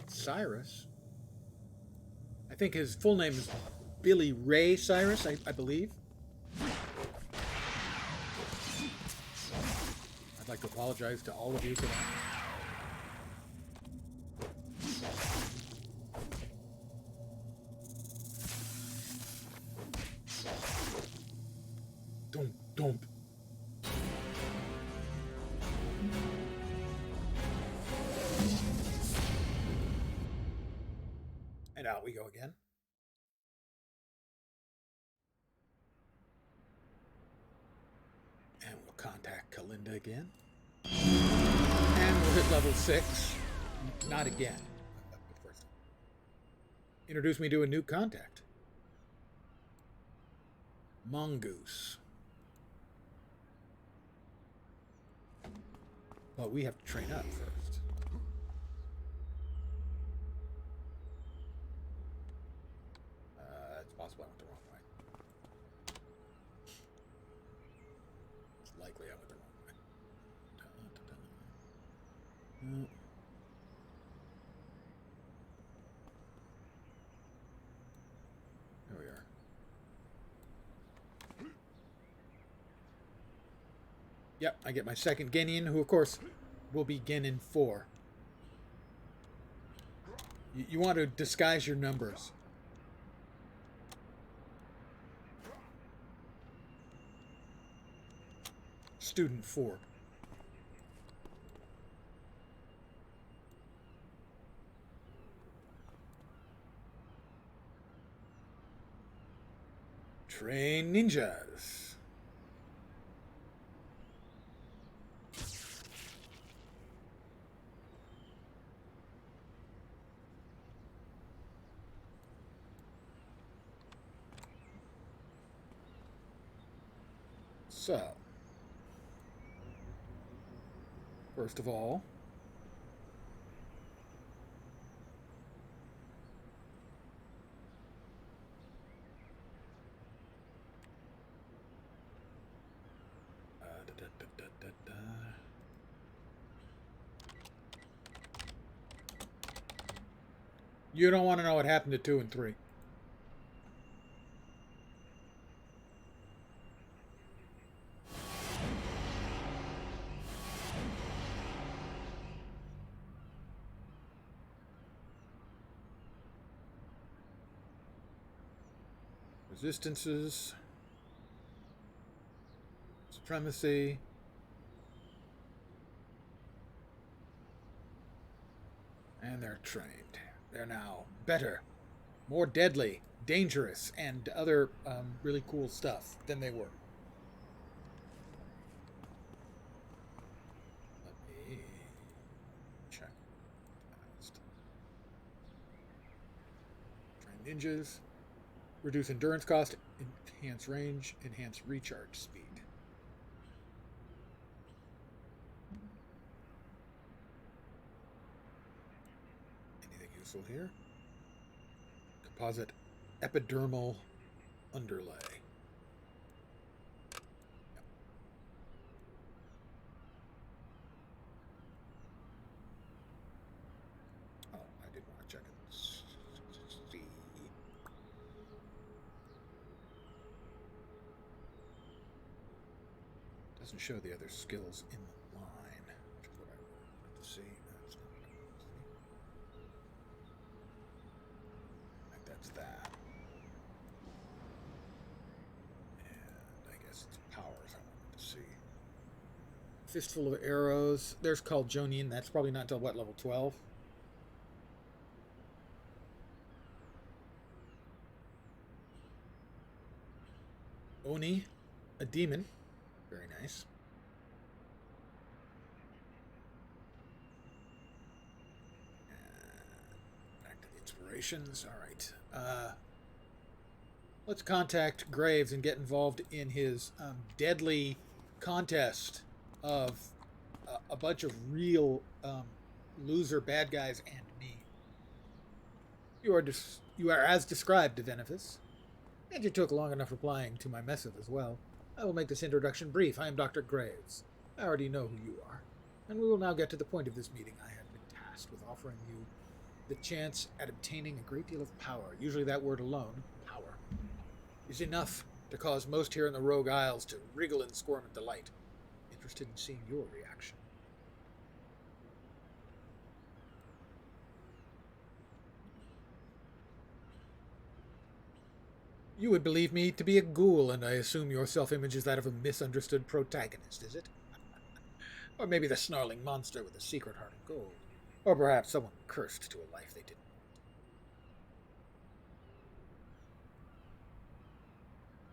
A: Cyrus. I think his full name is Billy Ray Cyrus, I believe. I'd like to apologize to all of you for that. Don't. And out we go again. And we'll contact Kalinda again. And we'll hit level 6. Not again. But first, introduce me to a new contact. Mongoose. But we have to train up first. It's possible I went the wrong way. It's likely I went the wrong way. No. There we are. Yep, I get my second Genin, who of course will be Genin 4. You want to disguise your numbers. Student 4. Train ninjas. So, first of all, you don't want to know what happened to 2 and 3. Resistances, supremacy, and they're trained. They're now better, more deadly, dangerous, and other really cool stuff than they were. Let me check. Train ninjas. Reduce endurance cost, enhance range, enhance recharge speed. Anything useful here? Composite epidermal underlay. Yep. Oh, I did want to check it. Doesn't show the other skills in the line, which is what I wanted to see. That's not what I wanted to see. I think that's that. And I guess it's powers I wanted to see. Fistful of arrows. There's called Jonin. That's probably not until what, level 12? Oni, a demon. Very nice. Back to the inspirations. All right. Let's contact Graves and get involved in his deadly contest of a bunch of real loser bad guys and me. You are as described, Divinifus, and you took long enough replying to my missive as well. I will make this introduction brief. I am Dr. Graves. I already know who you are, and we will now get to the point of this meeting. I have been tasked with offering you the chance at obtaining a great deal of power. Usually that word alone, power, is enough to cause most here in the Rogue Isles to wriggle and squirm in delight. Interested in seeing your reaction. You would believe me to be a ghoul, and I assume your self-image is that of a misunderstood protagonist, is it? Or maybe the snarling monster with a secret heart of gold. Or perhaps someone cursed to a life they didn't.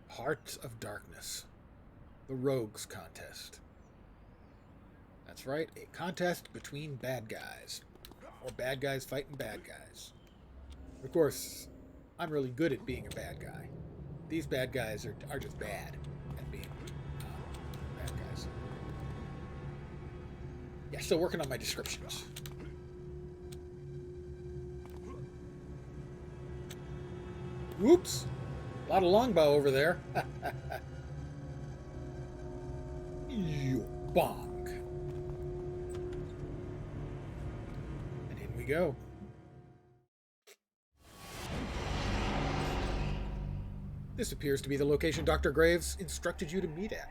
A: Hearts of Darkness. The Rogues Contest. That's right, a contest between bad guys. Or bad guys fighting bad guys. Of course, I'm really good at being a bad guy. These bad guys are just bad at being bad guys. Yeah, still working on my descriptions. Whoops! A lot of longbow over there. You bonk. And in we go. This appears to be the location Dr. Graves instructed you to meet at.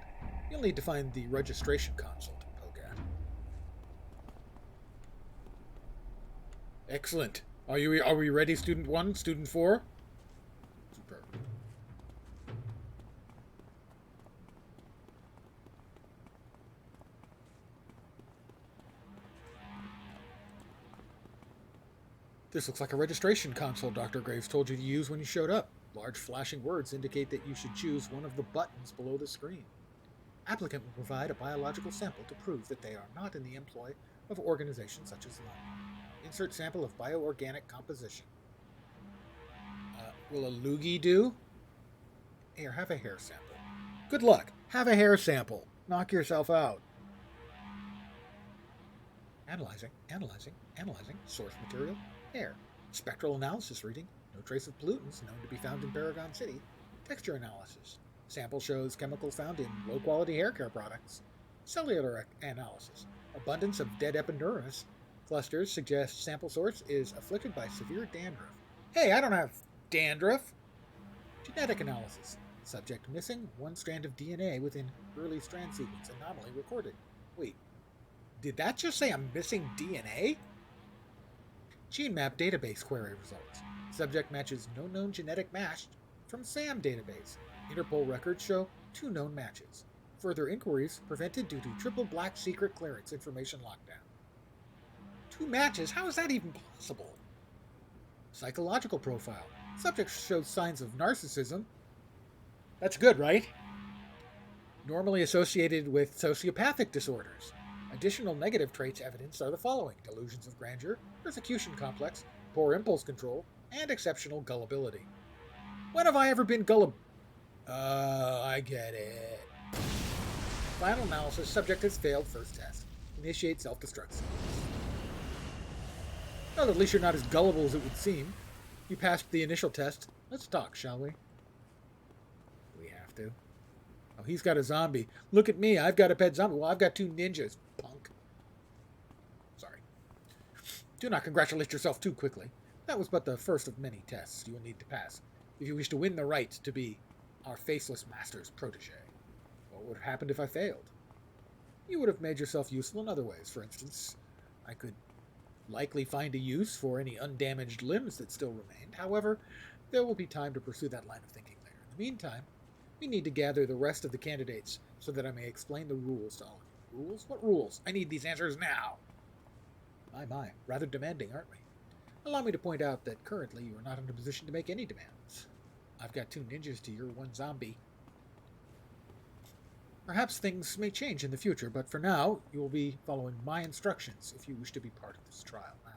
A: You'll need to find the registration console to poke at. Excellent. Are we ready, Student 1, Student 4? Superb. This looks like a registration console Dr. Graves told you to use when you showed up. Large flashing words indicate that you should choose one of the buttons below the screen. Applicant will provide a biological sample to prove that they are not in the employ of organizations such as Lung. Insert sample of bioorganic composition. Will a loogie do? Here, have a hair sample. Good luck. Have a hair sample. Knock yourself out. Analyzing. Source material. Hair. Spectral analysis reading. No trace of pollutants known to be found in Paragon City. Texture analysis. Sample shows chemicals found in low-quality hair care products. Cellular analysis. Abundance of dead epidermis clusters suggests sample source is afflicted by severe dandruff. Hey, I don't have dandruff. Genetic analysis. Subject missing one strand of DNA within early strand sequence. Anomaly recorded. Wait, did that just say I'm missing DNA? Gene map database query results. Subject matches no known genetic match from SAM database. Interpol records show 2 known matches. Further inquiries prevented due to triple black secret clearance information lockdown. 2 matches? How is that even possible? Psychological profile. Subject shows signs of narcissism. That's good, right? Normally associated with sociopathic disorders. Additional negative traits evidenced are the following: delusions of grandeur, persecution complex, poor impulse control, and exceptional gullibility. When have I ever been gullible? I get it. Final analysis, subject has failed first test. Initiate self-destruct sequence. Well, at least you're not as gullible as it would seem. You passed the initial test. Let's talk, shall we? We have to. Oh, he's got a zombie. Look at me. I've got a pet zombie. Well, I've got 2 ninjas, punk. Sorry. Do not congratulate yourself too quickly. That was but the first of many tests you will need to pass if you wish to win the right to be our faceless master's protege. What would have happened if I failed? You would have made yourself useful in other ways. For instance, I could likely find a use for any undamaged limbs that still remained. However, there will be time to pursue that line of thinking later. In the meantime, we need to gather the rest of the candidates so that I may explain the rules to all of you. Rules? What rules? I need these answers now. My, rather demanding, aren't we? Allow me to point out that currently you are not in a position to make any demands. I've got 2 ninjas to your 1 zombie. Perhaps things may change in the future, but for now, you will be following my instructions if you wish to be part of this trial. Now,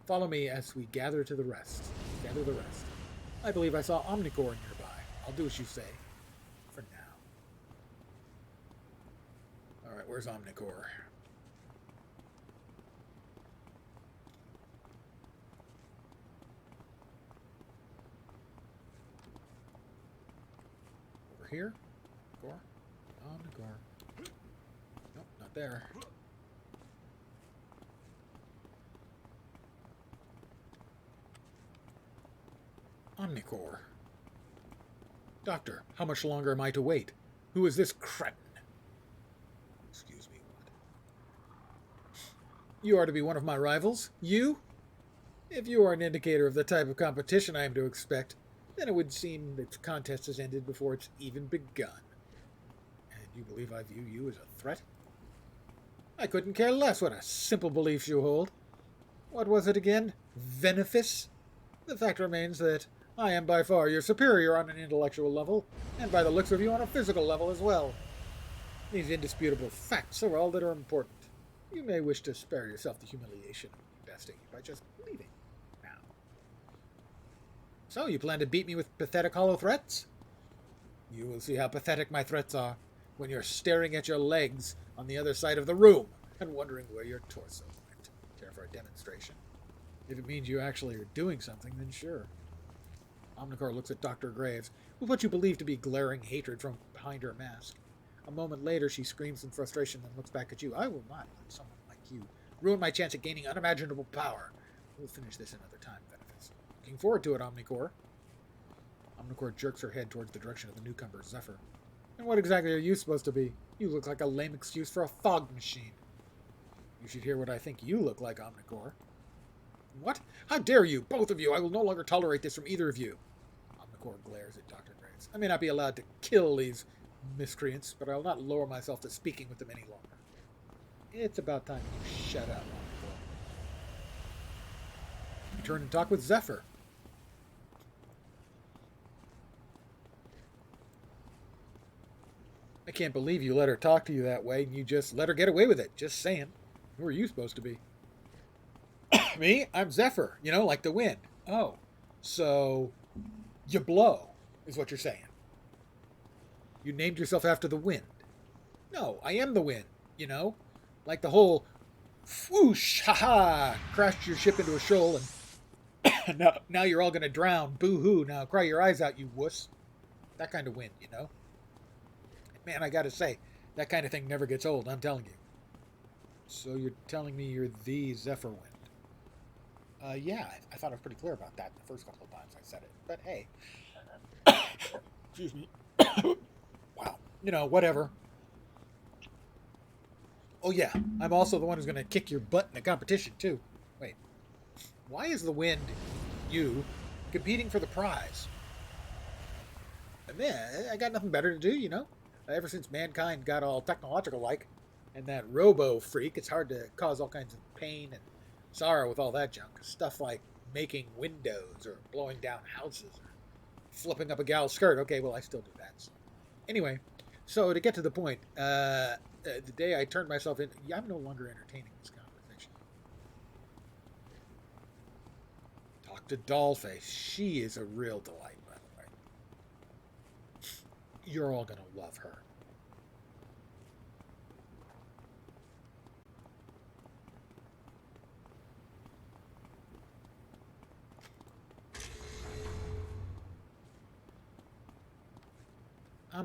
A: follow me as we gather the rest. I believe I saw Omnicore nearby. I'll do as you say. For now. Alright, where's Omnicore? Over here? Omnicore. Nope, not there. Omnicore. Doctor, how much longer am I to wait? Who is this cretin? Excuse me, what? You are to be one of my rivals? You? If you are an indicator of the type of competition I am to expect, then it would seem that the contest has ended before it's even begun. And you believe I view you as a threat? I couldn't care less what a simple belief you hold. What was it again? Venefice? The fact remains that I am by far your superior on an intellectual level, and by the looks of you on a physical level as well. These indisputable facts are all that are important. You may wish to spare yourself the humiliation of besting you by just leaving now. So, you plan to beat me with pathetic hollow threats? You will see how pathetic my threats are when you're staring at your legs on the other side of the room and wondering where your torso went. Care for a demonstration? If it means you actually are doing something, then sure. Omnicore looks at Dr. Graves, with what you believe to be glaring hatred from behind her mask. A moment later, she screams in frustration, then looks back at you. I will not let someone like you ruin my chance at gaining unimaginable power. We'll finish this another time, Benefits. Looking forward to it, Omnicore. Omnicore jerks her head towards the direction of the newcomer, Zephyr. And what exactly are you supposed to be? You look like a lame excuse for a fog machine. You should hear what I think you look like, Omnicore. What? How dare you? Both of you! I will no longer tolerate this from either of you. Omnicore glares at Dr. Graves. I may not be allowed to kill these miscreants, but I will not lower myself to speaking with them any longer. It's about time you shut up, Omnicore. You turn and talk with Zephyr. I can't believe you let her talk to you that way, and you just let her get away with it. Just saying. Who are you supposed to be? Me? I'm Zephyr. You know, like the wind. Oh. So, you blow, is what you're saying. You named yourself after the wind. No, I am the wind, you know? Like the whole whoosh, ha-ha, crashed your ship into a shoal, and now you're all going to drown. Boo-hoo, now cry your eyes out, you wuss. That kind of wind, you know? Man, I gotta say, that kind of thing never gets old, I'm telling you. So you're telling me you're the Zephyr Wind? Yeah, I thought I was pretty clear about that the first couple of times I said it. But hey. Excuse me. Wow. You know, whatever. Oh yeah, I'm also the one who's going to kick your butt in a competition, too. Wait. Why is the wind, you, competing for the prize? Man, I got nothing better to do, you know? Ever since mankind got all technological-like, and that robo-freak, it's hard to cause all kinds of pain and sorrow with all that junk. Stuff like making windows, or blowing down houses, or flipping up a gal's skirt. Okay, well, I still do that. So. Anyway, so to get to the point, the day I turned myself in, I'm no longer entertaining this conversation. Talk to Dollface. She is a real delight, by the way. You're all going to love her.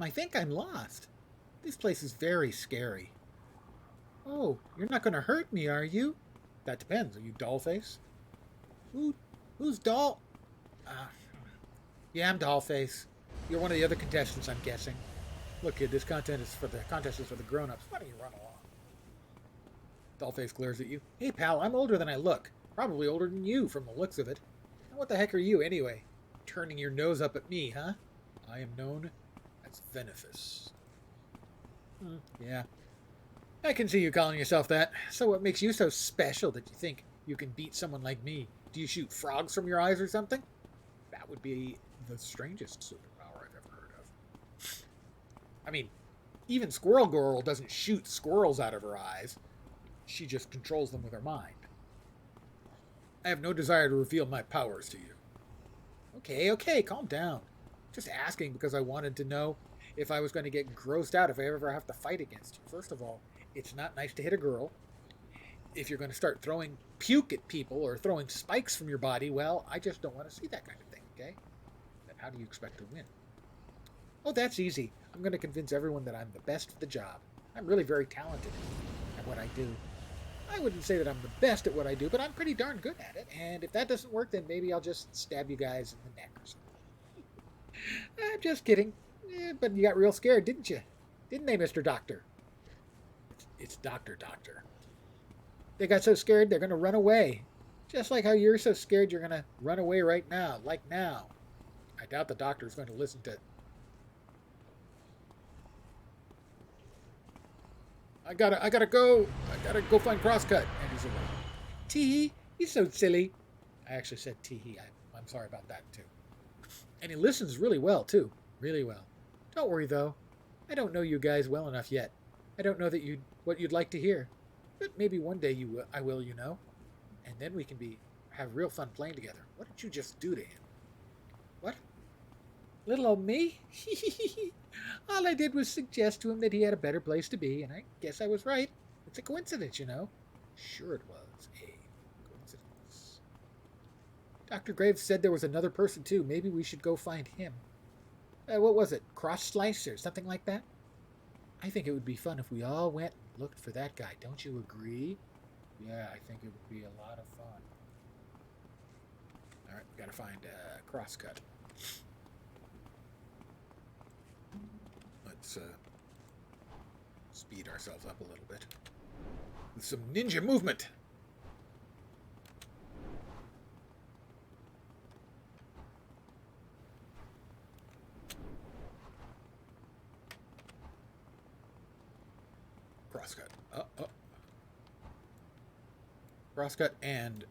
A: I think I'm lost. This place is very scary. Oh, you're not going to hurt me, are you? That depends. Are you Dollface? Who's Doll? Yeah, I'm Dollface. You're one of the other contestants, I'm guessing. Look, kid, this contest is for the grown-ups. Why don't you run along? Dollface glares at you. Hey, pal, I'm older than I look. Probably older than you, from the looks of it. And what the heck are you, anyway? Turning your nose up at me, huh? I am known as Venefice. Yeah. I can see you calling yourself that. So what makes you so special that you think you can beat someone like me? Do you shoot frogs from your eyes or something? That would be the strangest superpower I've ever heard of. I mean, even Squirrel Girl doesn't shoot squirrels out of her eyes. She just controls them with her mind. I have no desire to reveal my powers to you. Okay, calm down. Just asking because I wanted to know if I was going to get grossed out if I ever have to fight against you. First of all, it's not nice to hit a girl. If you're going to start throwing puke at people or throwing spikes from your body, well, I just don't want to see that kind of thing, okay? Then how do you expect to win? Oh, that's easy. I'm going to convince everyone that I'm the best at the job. I'm really very talented at what I do. I wouldn't say that I'm the best at what I do, but I'm pretty darn good at it. And if that doesn't work, then maybe I'll just stab you guys in the neck or something. I'm just kidding. But you got real scared, didn't you? Didn't they, Mr. Doctor? It's Doctor. They got so scared they're going to run away. Just like how you're so scared you're going to run away right now, like now. I doubt the doctor's going to listen to... I gotta go. I gotta go find Crosscut. And he's away. Tee-hee, he's so silly. I actually said tee-hee. I'm sorry about that, too. And he listens really well, too. Really well. Don't worry, though. I don't know you guys well enough yet. I don't know that what you'd like to hear. But maybe one day I will, you know. And then we can have real fun playing together. What did you just do to him? What? Little old me? All I did was suggest to him that he had a better place to be, and I guess I was right. It's a coincidence, you know. Sure it was a coincidence. Dr. Graves said there was another person, too. Maybe we should go find him. What was it? Cross Slice or something like that? I think it would be fun if we all went and looked for that guy. Don't you agree? Yeah, I think it would be a lot of fun. All right, we gotta find Crosscut. Let's speed ourselves up a little bit with some ninja movement. Crosscut. Crosscut and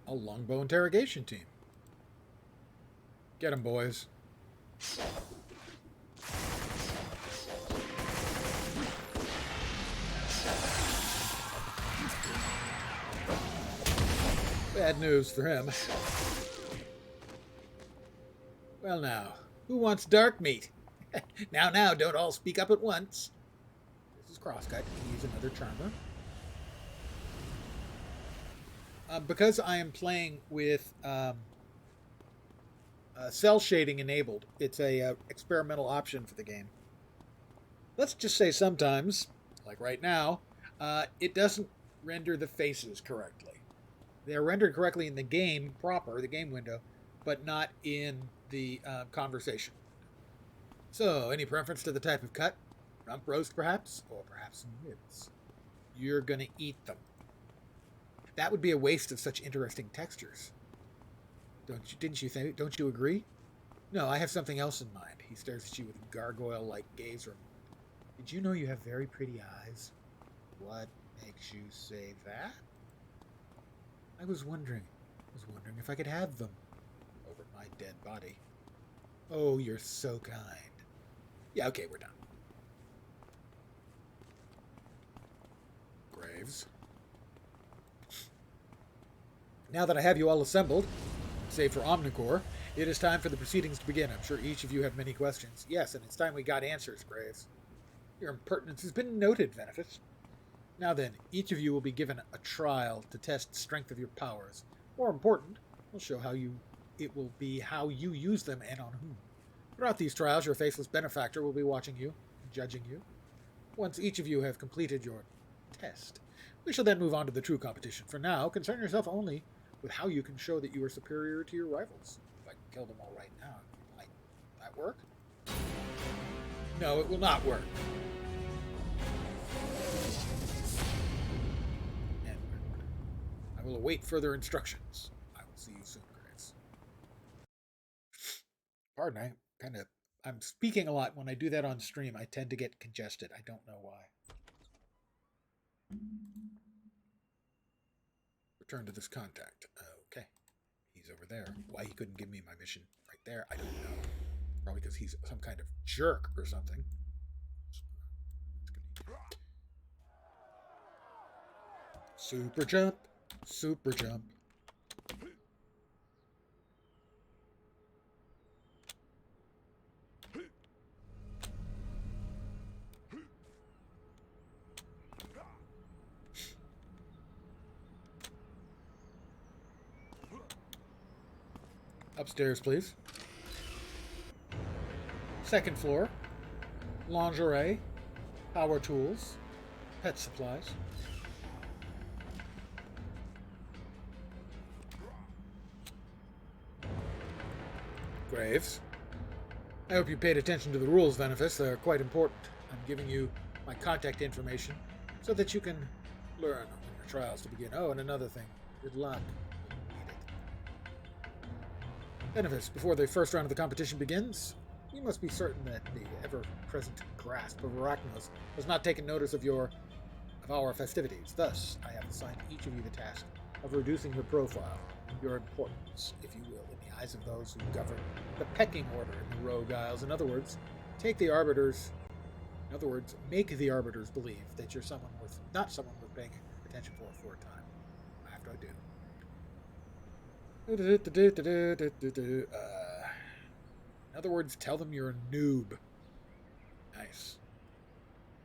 A: a longbow interrogation team. Get 'em, boys. Bad news for him. Well now, who wants dark meat? Now, don't all speak up at once. This is Crosscut. He's another charmer. Because I am playing with cell shading enabled, it's a experimental option for the game. Let's just say sometimes, like right now, it doesn't render the faces correctly. They're rendered correctly in the game proper, the game window, but not in the conversation. So, any preference to the type of cut? Rump roast, perhaps? Or perhaps some ribs? You're going to eat them. That would be a waste of such interesting textures. Don't you agree? No, I have something else in mind. He stares at you with a gargoyle-like gaze. Did you know you have very pretty eyes? What makes you say that? I was wondering if I could have them over my dead body. Oh, you're so kind. Yeah, okay, we're done. Graves. Now that I have you all assembled, save for Omnicore, it is time for the proceedings to begin. I'm sure each of you have many questions. Yes, and it's time we got answers, Graves. Your impertinence has been noted, Venefice. Now then, each of you will be given a trial to test the strength of your powers. More important, we'll show how you use them and on whom. Throughout these trials, your faceless benefactor will be watching you, judging you. Once each of you have completed your test, we shall then move on to the true competition. For now, concern yourself only with how you can show that you are superior to your rivals. If I can kill them all right now, might that work? No, it will not work. I will await further instructions. I will see you soon, Graves. Pardon, I'm speaking a lot. When I do that on stream, I tend to get congested. I don't know why. Return to this contact. Okay. He's over there. Why he couldn't give me my mission right there, I don't know. Probably because he's some kind of jerk or something. Super jump. Super jump. Upstairs, please. Second floor. Lingerie. Power tools. Pet supplies. Graves. I hope you paid attention to the rules, Venefice. They're quite important. I'm giving you my contact information so that you can learn when your trials to begin. Oh, and another thing. Good luck. Venefice, before the first round of the competition begins, you must be certain that the ever-present grasp of Arachnos has not taken notice of our festivities. Thus, I have assigned each of you the task of reducing your profile, your importance, if you will, in the eyes of those who govern the pecking order in the Rogue Isles. In other words, make the arbiters believe that you're not someone worth paying attention for a time. After I do. In other words, tell them you're a noob. Nice.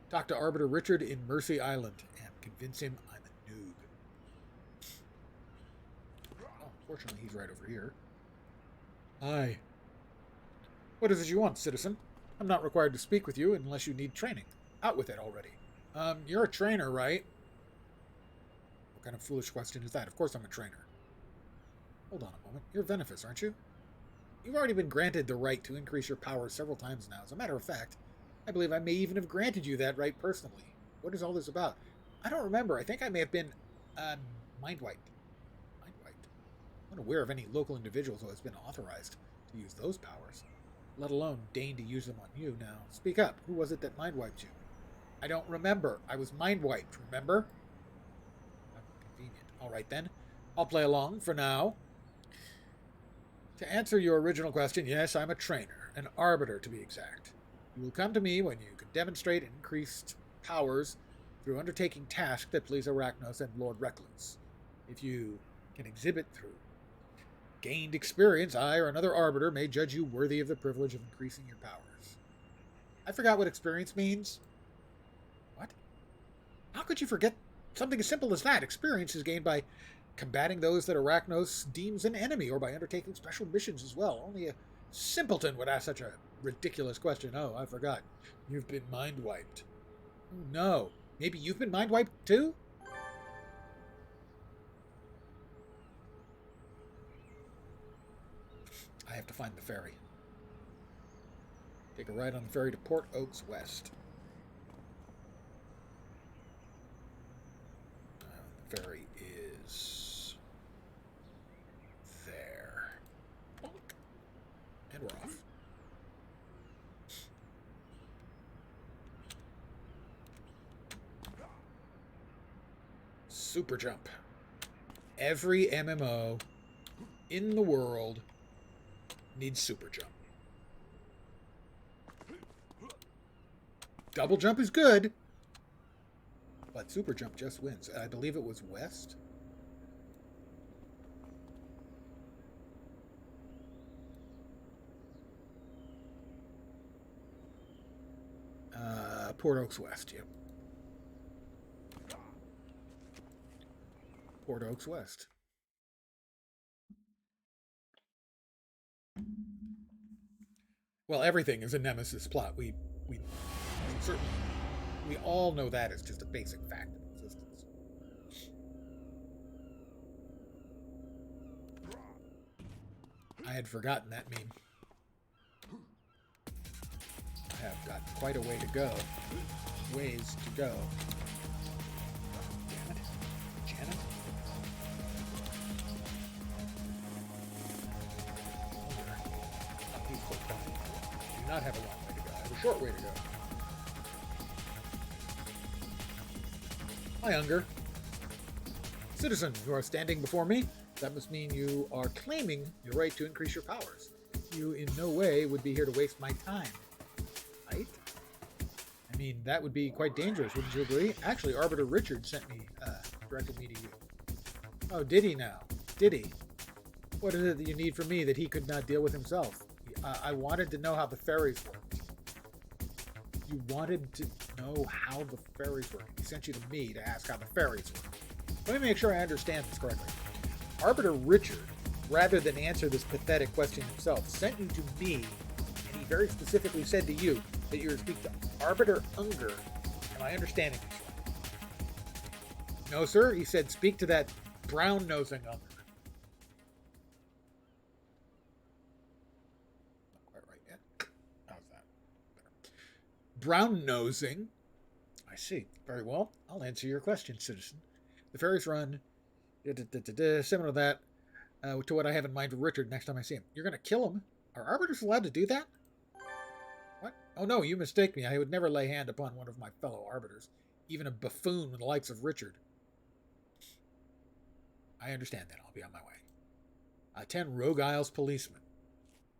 A: Talk to Arbiter Richard in Mercy Island and convince him I'm a noob. Oh, fortunately, he's right over here. Hi. What is it you want, citizen? I'm not required to speak with you unless you need training. Out with it already. You're a trainer, right? What kind of foolish question is that? Of course I'm a trainer. Hold on a moment. You're Venefice, aren't you? You've already been granted the right to increase your power several times now. As a matter of fact, I believe I may even have granted you that right personally. What is all this about? I don't remember. I think I may have been, mind-wiped. Mind-wiped? I'm unaware of any local individual who has been authorized to use those powers, let alone deign to use them on you. Now, speak up. Who was it that mind-wiped you? I don't remember. I was mind-wiped, remember? How convenient. All right, then. I'll play along for now. To answer your original question, yes, I'm a trainer, an arbiter to be exact. You will come to me when you can demonstrate increased powers through undertaking tasks that please Arachnos and Lord Recluse. If you can exhibit through gained experience, I or another arbiter may judge you worthy of the privilege of increasing your powers. I forgot what experience means. What? How could you forget something as simple as that? Experience is gained by combating those that Arachnos deems an enemy, or by undertaking special missions as well. Only a simpleton would ask such a ridiculous question. Oh, I forgot. You've been mind-wiped. Oh, no. Maybe you've been mind-wiped too? I have to find the ferry. Take a ride on the ferry to Port Oaks West. The ferry is there. And we're off. Super jump. Every MMO in the world needs super jump. Double jump is good, but super jump just wins. I believe it was west. Port Oaks West, yep. Port Oaks West. Well, everything is a Nemesis plot. We certainly, we all know that as just a basic fact of existence. I had forgotten that meme. I have got quite a way to go. Ways to go. Damn it. Janet? He's so funny. I do not have a long way to go. I have a short way to go. Hi, Unger. Citizen, you are standing before me. That must mean you are claiming your right to increase your powers. You in no way would be here to waste my time. Right? I mean, that would be quite dangerous, wouldn't you agree? Actually, Arbiter Richard directed me to you. Oh, did he now? Did he? What is it that you need from me that he could not deal with himself? I wanted to know how the ferries worked. You wanted to know how the ferries work. He sent you to me to ask how the ferries work. Let me make sure I understand this correctly. Arbiter Richard, rather than answer this pathetic question himself, sent you to me, and he very specifically said to you that you were to speak to Arbiter Unger. Am I understanding this right? No, sir. He said speak to that brown-nosing Unger. Not quite right yet. How's that? Better. Brown-nosing? I see. Very well. I'll answer your question, citizen. The ferries run similar to that to what I have in mind for Richard next time I see him. You're going to kill him? Are arbiters allowed to do that? What? Oh no, you mistake me. I would never lay hand upon one of my fellow arbiters, even a buffoon with the likes of Richard. I understand that. I'll be on my way. 10 Rogue Isles policemen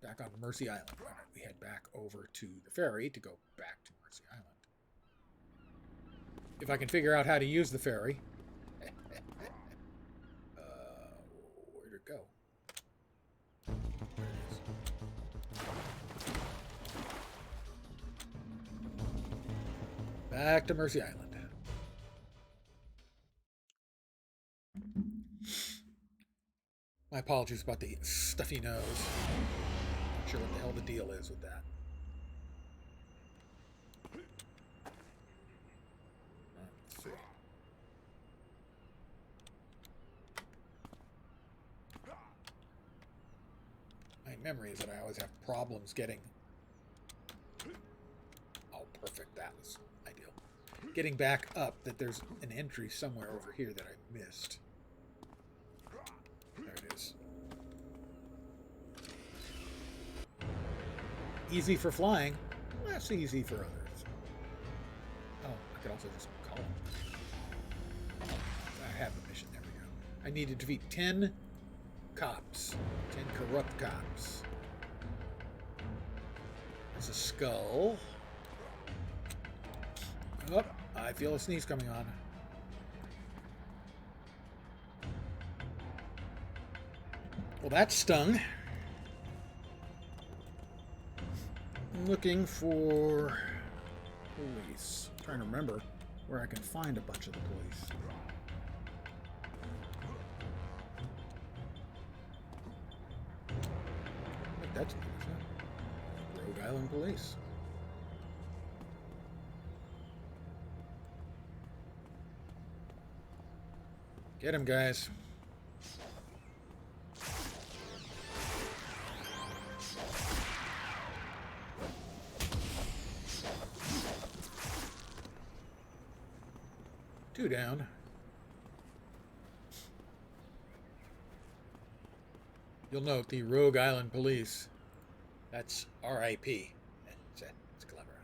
A: back on Mercy Island. All right, we head back over to the ferry to go back to Mercy Island. If I can figure out how to use the ferry. Where'd it go? There it is. Back to Mercy Island. My apologies about the stuffy nose. Not sure what the hell the deal is with that. Let's see. My memory is that I always have problems getting... Oh, perfect. That was ideal. Getting back up, that there's an entry somewhere over here that I missed. There it is. Easy for flying. Less easy for others. Oh, I could also just call them. I have the mission. There we go. I need to defeat 10 cops. 10 corrupt cops. There's a skull. Oh, I feel a sneeze coming on. Well, that stung. I'm looking for police. I'm trying to remember where I can find a bunch of the police. I think that's Rogue Island Police. Get him, guys. Two down. You'll note the Rogue Island Police. That's R.I.P. It's clever.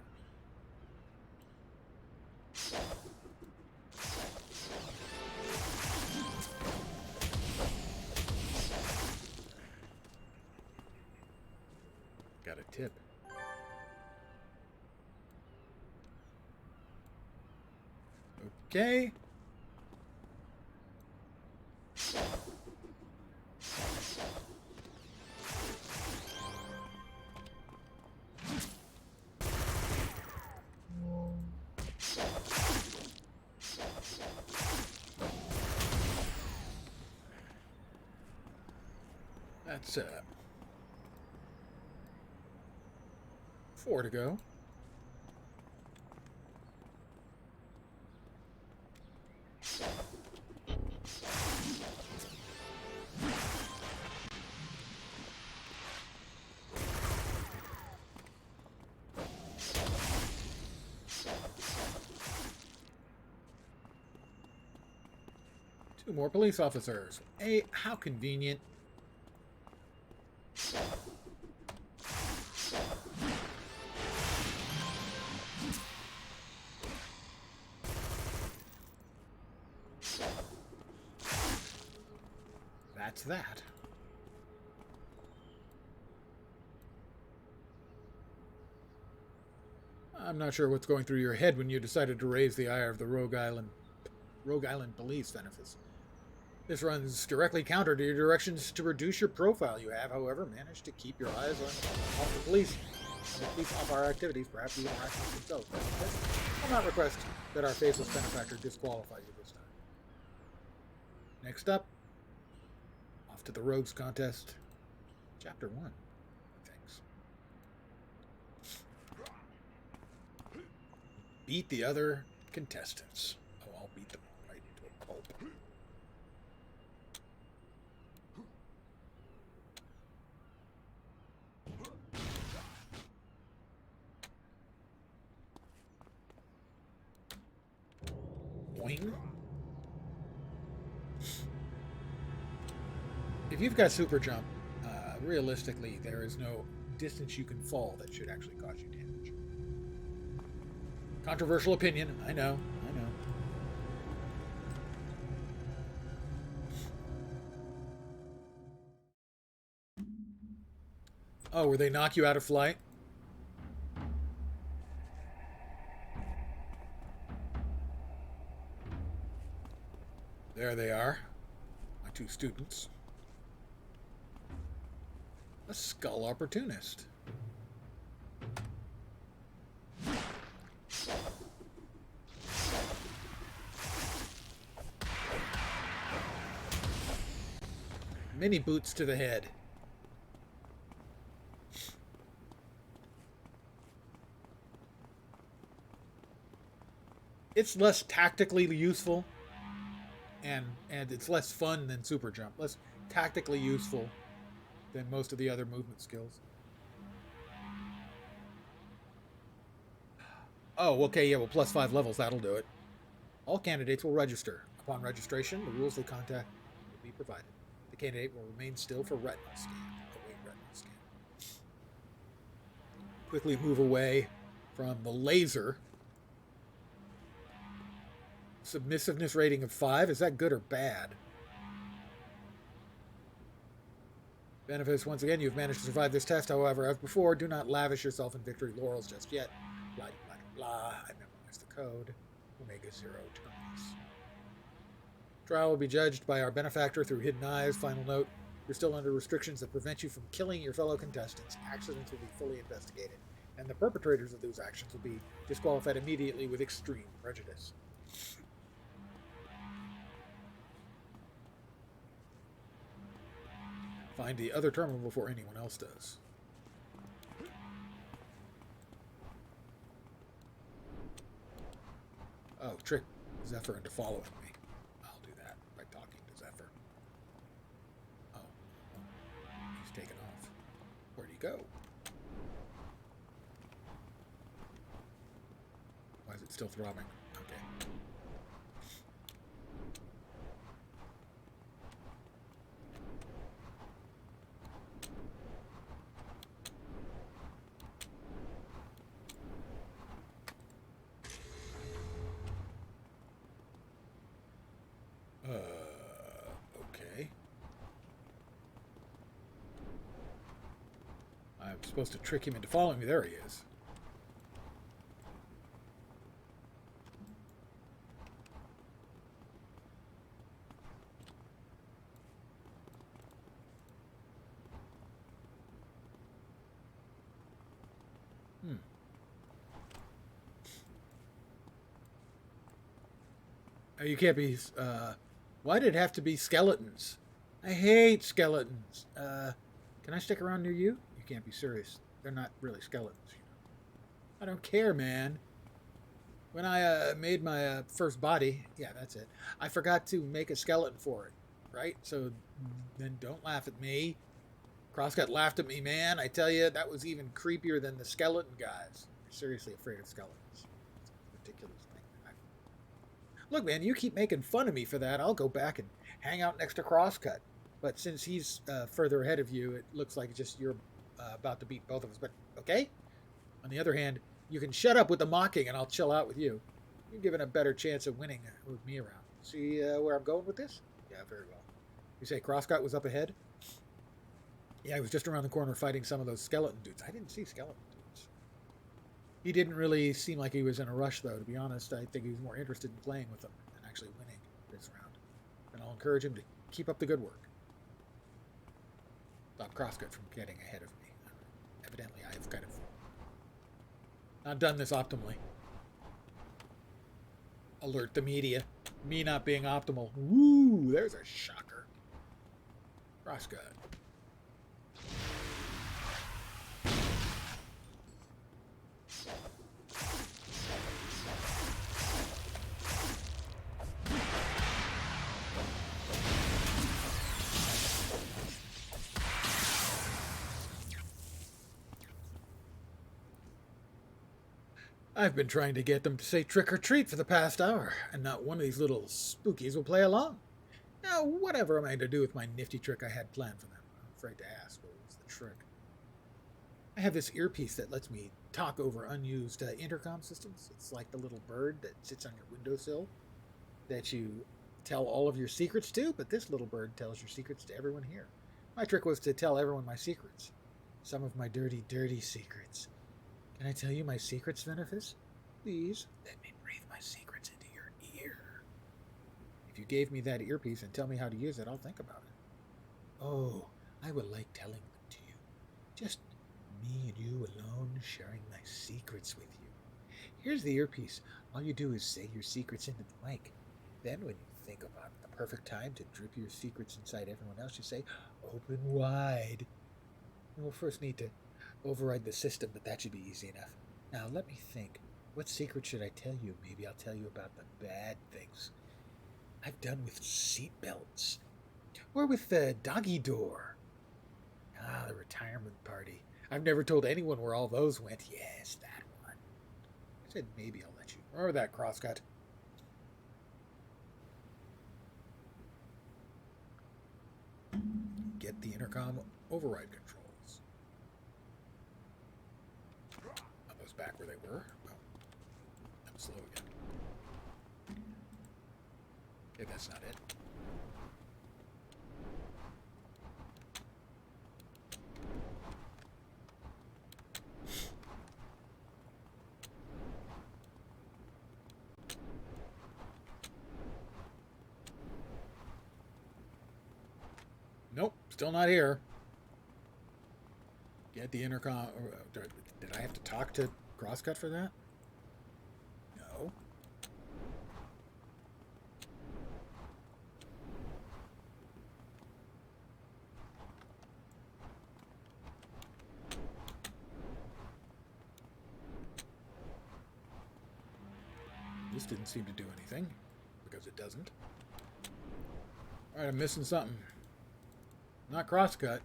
A: Got a tip. Okay. That's 4 to go. Two more police officers. How convenient. that's that. I'm not sure what's going through your head when you decided to raise the ire of the Rogue Island police, Venefice. This runs directly counter to your directions to reduce your profile. You have, however, managed to keep your eyes off the police, and the police off our activities, perhaps even our actions themselves. I'll not request that our faceless benefactor disqualify you this time. Next up, off to the Rogues Contest, Chapter 1. Thanks. Beat the other contestants. Oh, I'll beat them right into a pulp. Boing. If you've got super jump, realistically, there is no distance you can fall that should actually cause you damage. Controversial opinion, I know. Oh, were they knock you out of flight? There they are, my two students. A skull opportunist. Mini boots to the head. It's less tactically useful, and it's less fun than super jump. Less tactically useful than most of the other movement skills. Oh, okay, yeah, well, plus 5 levels, that'll do it. All candidates will register. Upon registration, the rules they contact will be provided. The candidate will remain still for retinal scan. Await retinal scan. Quickly move away from the laser. Submissiveness rating of 5. Is that good or bad? Benefice, once again, you've managed to survive this test. However, as before, do not lavish yourself in victory laurels just yet. Blah, blah, blah. I memorized the code. Omega 0 terminus. Trial will be judged by our benefactor through hidden eyes. Final note, you're still under restrictions that prevent you from killing your fellow contestants. Accidents will be fully investigated, and the perpetrators of those actions will be disqualified immediately with extreme prejudice. Find the other terminal before anyone else does. Oh, trick Zephyr into following me. I'll do that by talking to Zephyr. Oh, he's taken off. Where'd he go? Why is it still throbbing? Okay. Okay. I'm supposed to trick him into following me. There he is. You can't be, why did it have to be skeletons? I hate skeletons. Can I stick around near you? You can't be serious. They're not really skeletons, you know. I don't care, man. When I made my first body, yeah, that's it. I forgot to make a skeleton for it, right? So then don't laugh at me. Crosscut laughed at me, man. I tell you, that was even creepier than the skeleton guys. I'm seriously afraid of skeletons. It's a ridiculous thing. Look, man, you keep making fun of me for that. I'll go back and hang out next to Crosscut. But since he's further ahead of you, it looks like just you're about to beat both of us. But, okay? On the other hand, you can shut up with the mocking and I'll chill out with you. You're given a better chance of winning with me around. See where I'm going with this? Yeah, very well. You say Crosscut was up ahead? Yeah, he was just around the corner fighting some of those skeleton dudes. I didn't see skeleton dudes. He didn't really seem like he was in a rush, though, to be honest. I think he was more interested in playing with them than actually winning this round. And I'll encourage him to keep up the good work. Stop Crosscut from getting ahead of me. Evidently, I have kind of not done this optimally. Alert the media. Me not being optimal. Woo! There's a shocker. Crosscut. I've been trying to get them to say trick or treat for the past hour, and not one of these little spookies will play along. Now, whatever am I to do with my nifty trick I had planned for them? I'm afraid to ask. What was the trick? I have this earpiece that lets me talk over unused intercom systems. It's like the little bird that sits on your windowsill that you tell all of your secrets to, but this little bird tells your secrets to everyone here. My trick was to tell everyone my secrets. Some of my dirty, dirty secrets. Can I tell you my secrets, Venefice? Please, let me breathe my secrets into your ear. If you gave me that earpiece and tell me how to use it, I'll think about it. Oh, I would like telling them to you. Just me and you alone sharing my secrets with you. Here's the earpiece. All you do is say your secrets into the mic. Then when you think about the perfect time to drip your secrets inside everyone else, you say, open wide. And we'll first need to override the system, but that should be easy enough. Now, let me think. What secret should I tell you? Maybe I'll tell you about the bad things I've done with seatbelts. Or with the doggy door. Ah, the retirement party. I've never told anyone where all those went. Yes, that one. I said maybe I'll let you. Remember that, Crosscut. Get the intercom override controls. Back where they were. Well, I'm slow again. Okay, that's not it. Nope, still not here. Get the intercom. Did I have to talk to Crosscut for that? No. This didn't seem to do anything, because it doesn't. Alright, I'm missing something. Not Crosscut.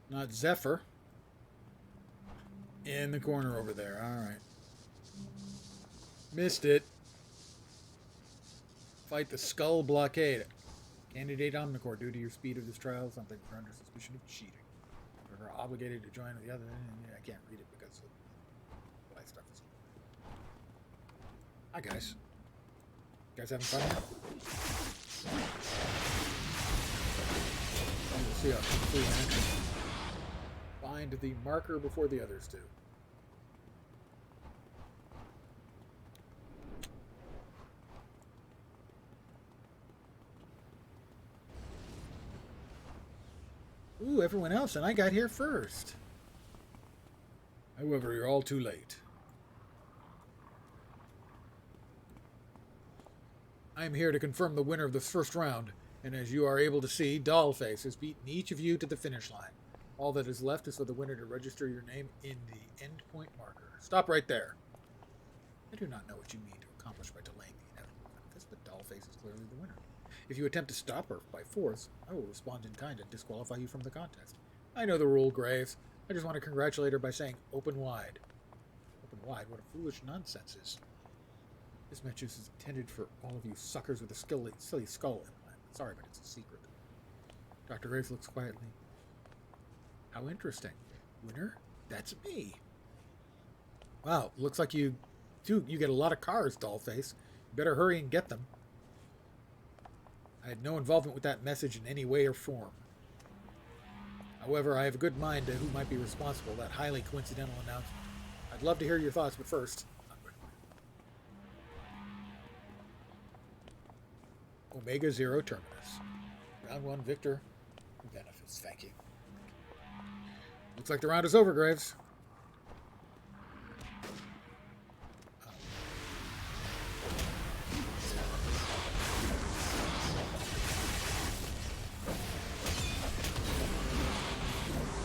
A: Not Zephyr. In the corner over there. Alright. Missed it. Fight the Skull Blockade. Candidate Omnicore, due to your speed of this trial, something are under suspicion of cheating. You're obligated to join the other. I can't read it because of my stuff is. Hi, guys. You guys having fun here? Let's see how quickly in action. Find the marker before the others do. Ooh, everyone else, and I got here first. However, you're all too late. I am here to confirm the winner of this first round, and as you are able to see, Dollface has beaten each of you to the finish line. All that is left is for the winner to register your name in the endpoint marker. Stop right there. I do not know what you mean to accomplish by delaying the inevitable benefits, but Dollface is clearly the winner. If you attempt to stop her by force, I will respond in kind and disqualify you from the contest. I know the rule, Graves. I just want to congratulate her by saying, open wide. Open wide? What a foolish nonsense is. This match is intended for all of you suckers with a silly skull implant. Sorry, but it's a secret. Dr. Graves looks quietly. How interesting. Winner? That's me. Wow, looks like you get a lot of cars, Dollface. You better hurry and get them. I had no involvement with that message in any way or form. However, I have a good mind to who might be responsible for that highly coincidental announcement. I'd love to hear your thoughts, but first... Omega Zero Terminus. Round 1, Victor. Benefits, thank you. Looks like the round is over, Graves.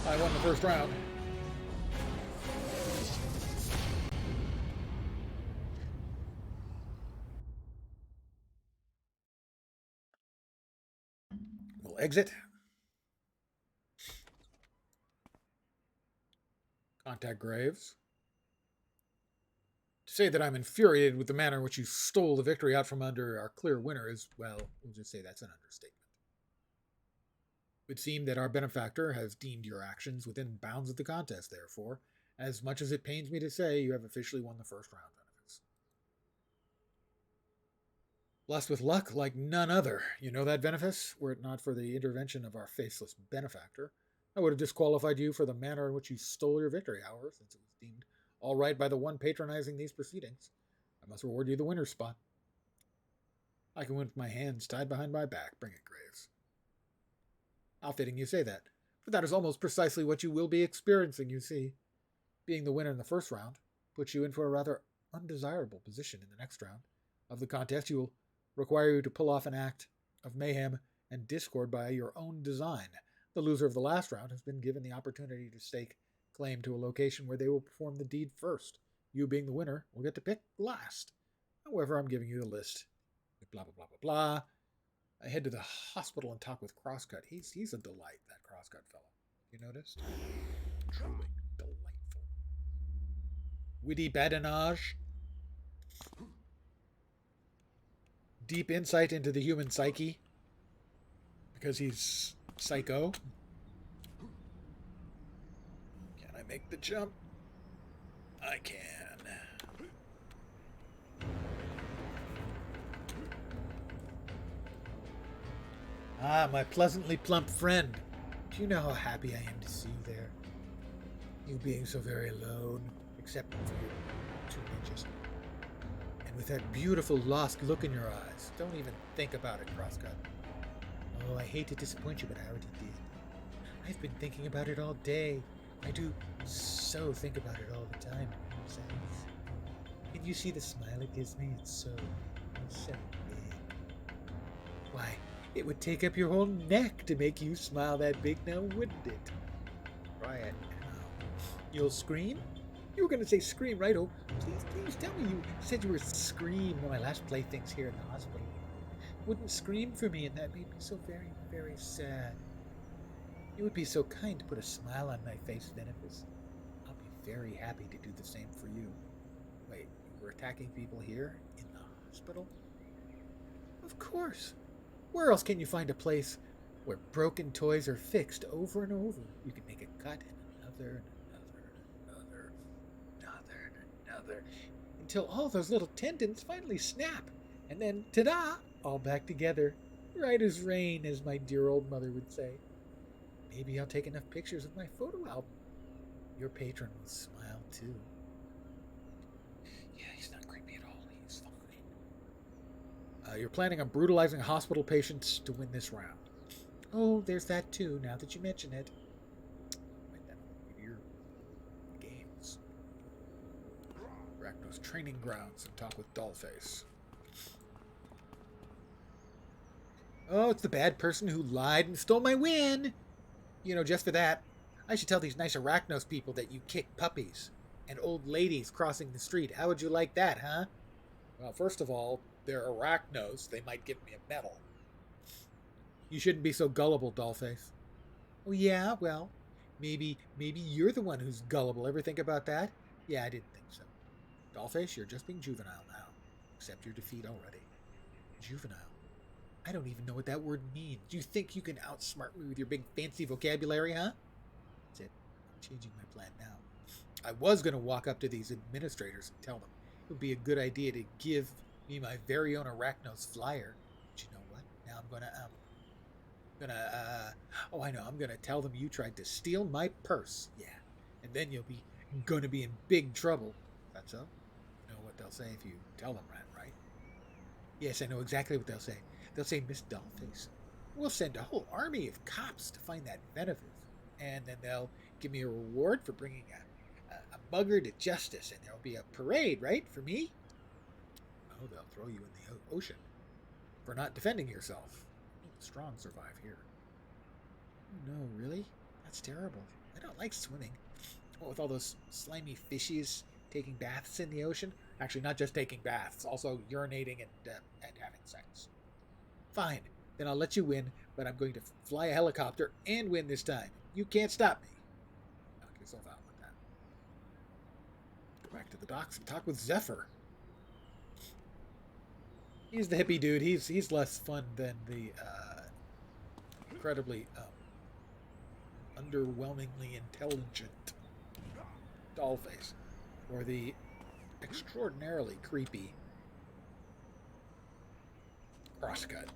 A: I won the first round. We'll exit. Contact Graves. To say that I'm infuriated with the manner in which you stole the victory out from under our clear winner is, well, we'll just say that's an understatement. It would seem that our benefactor has deemed your actions within bounds of the contest, therefore, as much as it pains me to say, you have officially won the first round benefits. Blessed with luck like none other. You know that, Benefice? Were it not for the intervention of our faceless benefactor, I would have disqualified you for the manner in which you stole your victory, however, since it was deemed all right by the one patronizing these proceedings. I must reward you the winner's spot. I can win with my hands tied behind my back. Bring it, Graves. How fitting you say that, for that is almost precisely what you will be experiencing, you see. Being the winner in the first round puts you in for a rather undesirable position in the next round of the contest. You will require you to pull off an act of mayhem and discord by your own design. The loser of the last round has been given the opportunity to stake claim to a location where they will perform the deed first. You, being the winner, will get to pick last. However, I'm giving you the list. Blah, blah, blah, blah, blah. I head to the hospital and talk with Crosscut. He's a delight, that Crosscut fellow. You noticed? Truly delightful. Witty badinage. Deep insight into the human psyche. Because he's psycho. Can I make the jump? I can. Ah, my pleasantly plump friend. Do you know how happy I am to see you there? You being so very alone, except for your 2 ninjas. And with that beautiful lost look in your eyes. Don't even think about it, Crosscut. Oh, I hate to disappoint you, but I already did. I've been thinking about it all day. I do so think about it all the time. Can you see the smile it gives me? It's so big. Why, it would take up your whole neck to make you smile that big now, wouldn't it? Try it. You'll scream? You were going to say scream, right? Oh, please tell me you said you were scream when my last playthings here in the hospital. Wouldn't scream for me, and that made me so very, very sad. You would be so kind to put a smile on my face, Benefice. I'll be very happy to do the same for you. Wait, we're attacking people here in the hospital? Of course. Where else can you find a place where broken toys are fixed over and over? You can make a cut and another, until all those little tendons finally snap. And then, ta-da, all back together. Right as rain, as my dear old mother would say. Maybe I'll take enough pictures of my photo album. Your patron will smile, too. Yeah, he's not creepy at all. He's fine. You're planning on brutalizing hospital patients to win this round. Oh, there's that, too, now that you mention it. Write that on your games. Arachno's training grounds and talk with Dollface. Oh, it's the bad person who lied and stole my win. You know, just for that, I should tell these nice Arachnos people that you kick puppies and old ladies crossing the street. How would you like that, huh? Well, first of all, they're Arachnos. They might give me a medal. You shouldn't be so gullible, Dollface. Oh, yeah? Well, maybe you're the one who's gullible. Ever think about that? Yeah, I didn't think so. Dollface, you're just being juvenile now. Accept your defeat already. Juvenile? I don't even know what that word means. Do you think you can outsmart me with your big fancy vocabulary, huh? That's it. I'm changing my plan now. I was going to walk up to these administrators and tell them it would be a good idea to give me my very own Arachnos flyer. But you know what? Now oh, I know. I'm gonna tell them you tried to steal my purse. Yeah, and then you'll be gonna be in big trouble. That's so. You know what they'll say if you tell them that, right? Yes, I know exactly what they'll say. They'll say, Miss Dollface, we'll send a whole army of cops to find that Venovith, and then they'll give me a reward for bringing a bugger to justice, and there'll be a parade, right, for me? Oh, they'll throw you in the ocean for not defending yourself. The strong survive here. Oh, no, really? That's terrible. I don't like swimming. What with all those slimy fishies taking baths in the ocean? Actually, not just taking baths, also urinating and having sex. Fine, then I'll let you win, but I'm going to fly a helicopter and win this time. You can't stop me. Knock yourself out with that. Go back to the docks and talk with Zephyr. He's the hippie dude. He's less fun than the incredibly underwhelmingly intelligent Dollface, or the extraordinarily creepy Crosscut.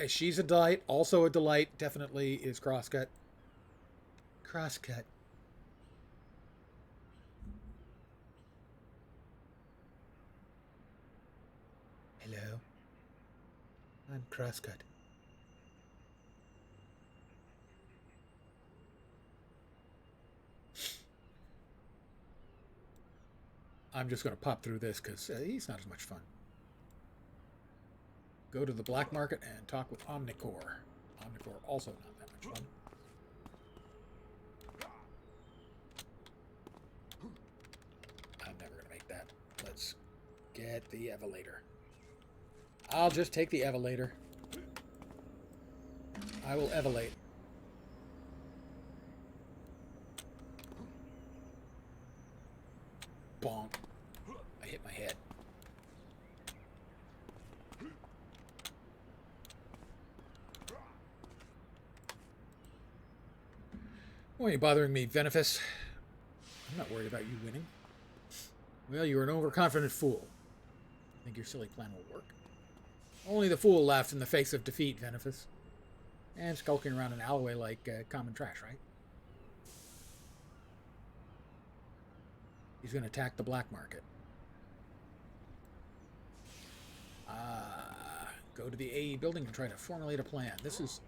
A: She's a delight. Also a delight, definitely, is Crosscut. Crosscut. Hello. I'm Crosscut. I'm just going to pop through this because he's not as much fun. Go to the black market and talk with Omnicore. Omnicore also not that much fun. I'm never going to make that. Let's get the Evelator. I'll just take the Evelator. I will Evelate. Bonk. I hit my head. Why are you bothering me, Venovith? I'm not worried about you winning. Well, you're an overconfident fool. Think your silly plan will work? Only the fool laughs in the face of defeat, Venovith. And skulking around an alleyway like common trash, right? He's going to attack the black market. Go to the AE building to try to formulate a plan. This is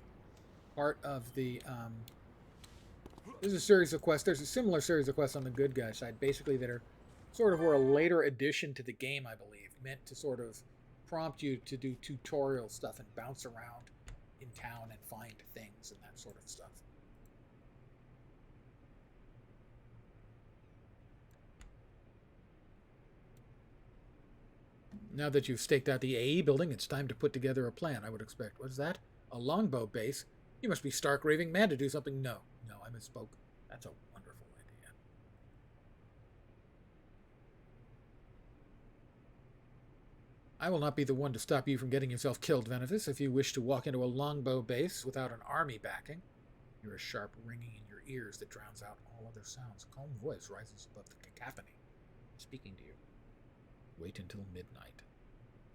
A: part of the... this is a series of quests. There's a similar series of quests on the good guy side, basically, that are sort of were a later addition to the game, I believe, meant to sort of prompt you to do tutorial stuff and bounce around in town and find things and that sort of stuff. Now that you've staked out the AE building, it's time to put together a plan, I would expect. What is that? A longbow base? You must be stark raving mad to do something. No, I misspoke. That's a wonderful idea. I will not be the one to stop you from getting yourself killed, Venovith, if you wish to walk into a longbow base without an army backing. You're a sharp ringing in your ears that drowns out all other sounds. A calm voice rises above the cacophony, speaking to you. Wait until midnight.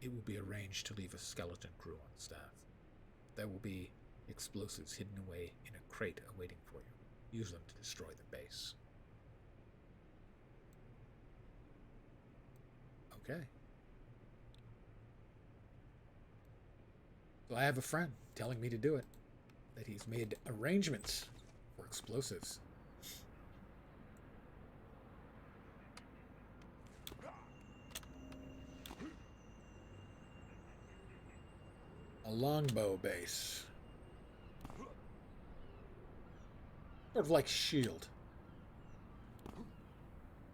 A: It will be arranged to leave a skeleton crew on staff. There will be explosives hidden away in a crate awaiting for you. Use them to destroy the base. Okay. So I have a friend telling me to do it. That he's made arrangements for explosives. A longbow base. Sort of like S.H.I.E.L.D.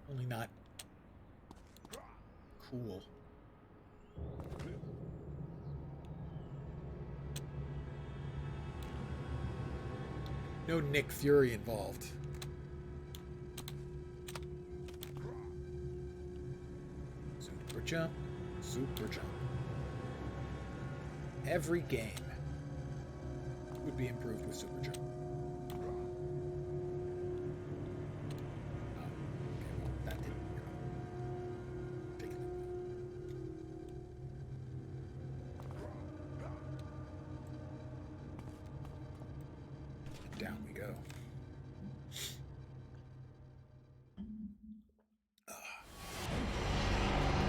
A: Only not cool. No Nick Fury involved. Super jump. Super jump. Every game would be improved with super jump. Oh, okay, well, that didn't take it.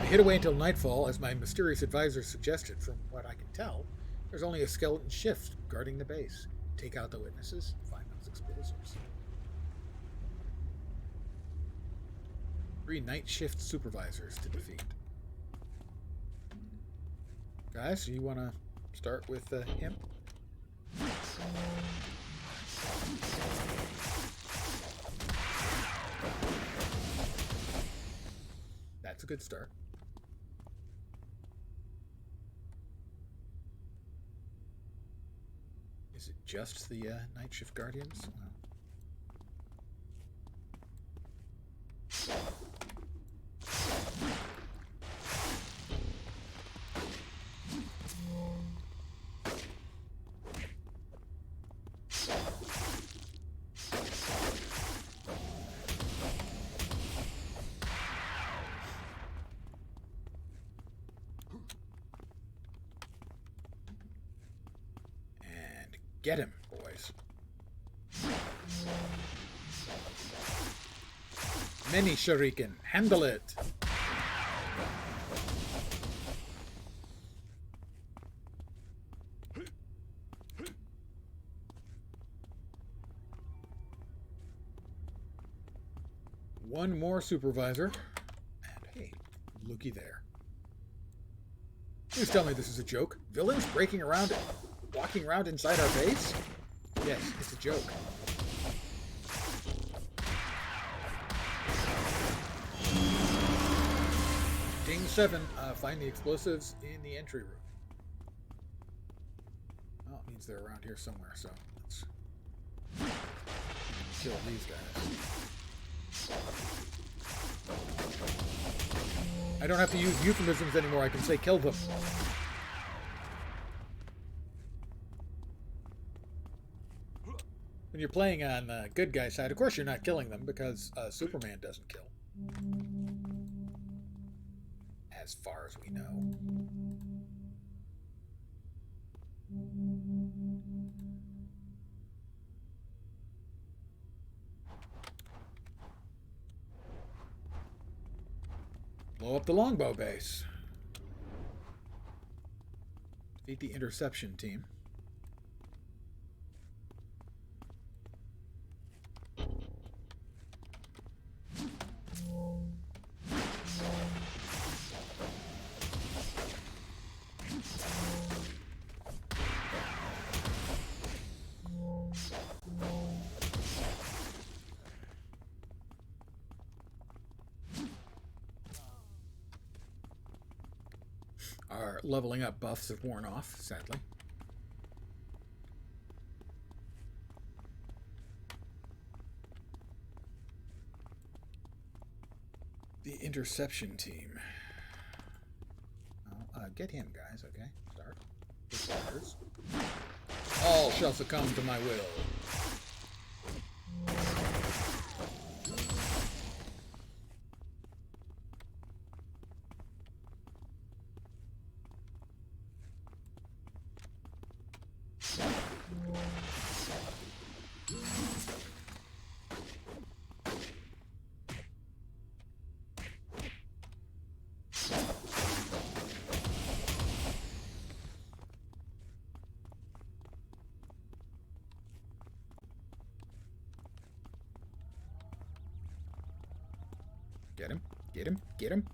A: I hid away until nightfall, as my mysterious advisor suggested. From what I can tell, there's only a skeleton shift guarding the base. Take out the witnesses, find those explosives. 3 night shift supervisors to defeat. Guys, you want to start with him? That's a good start. Is it just the night shift guardians? Well. Get him, boys. Mini shuriken. Handle it. One more supervisor. And hey, looky there. Please tell me this is a joke. Villains breaking around it. Walking around inside our base? Yes, it's a joke. Ding 7, find the explosives in the entry room. Well, it means they're around here somewhere, so let's kill these guys. I don't have to use euphemisms anymore, I can say kill them. When you're playing on the good guy side, of course you're not killing them because Superman doesn't kill. As far as we know. Blow up the longbow base. Defeat the interception team. Our leveling up buffs have worn off, sadly. The interception team. Get him, guys, okay? Start. Starters. All shall succumb to my will. Get him, get him, get him.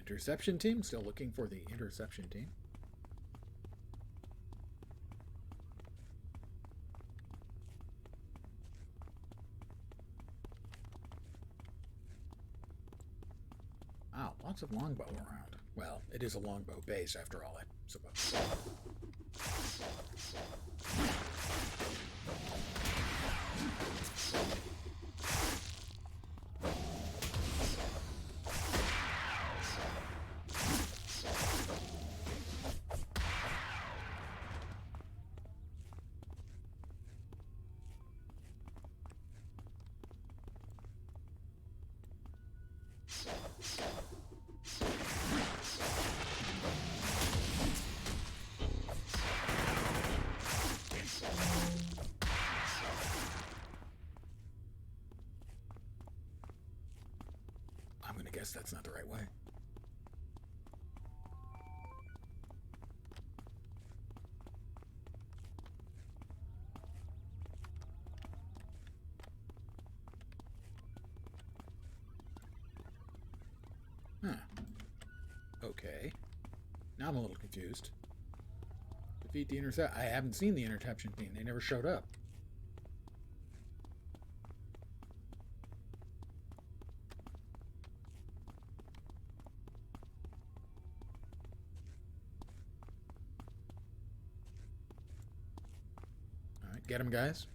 A: Interception team, still looking for the interception team. Wow, lots of longbow around. Well, it is a longbow base after all, I suppose. gonna guess that's not the right way. Huh. Okay. Now I'm a little confused. Defeat the intercept. I haven't seen the interception team. They never showed up. All right, get them, guys.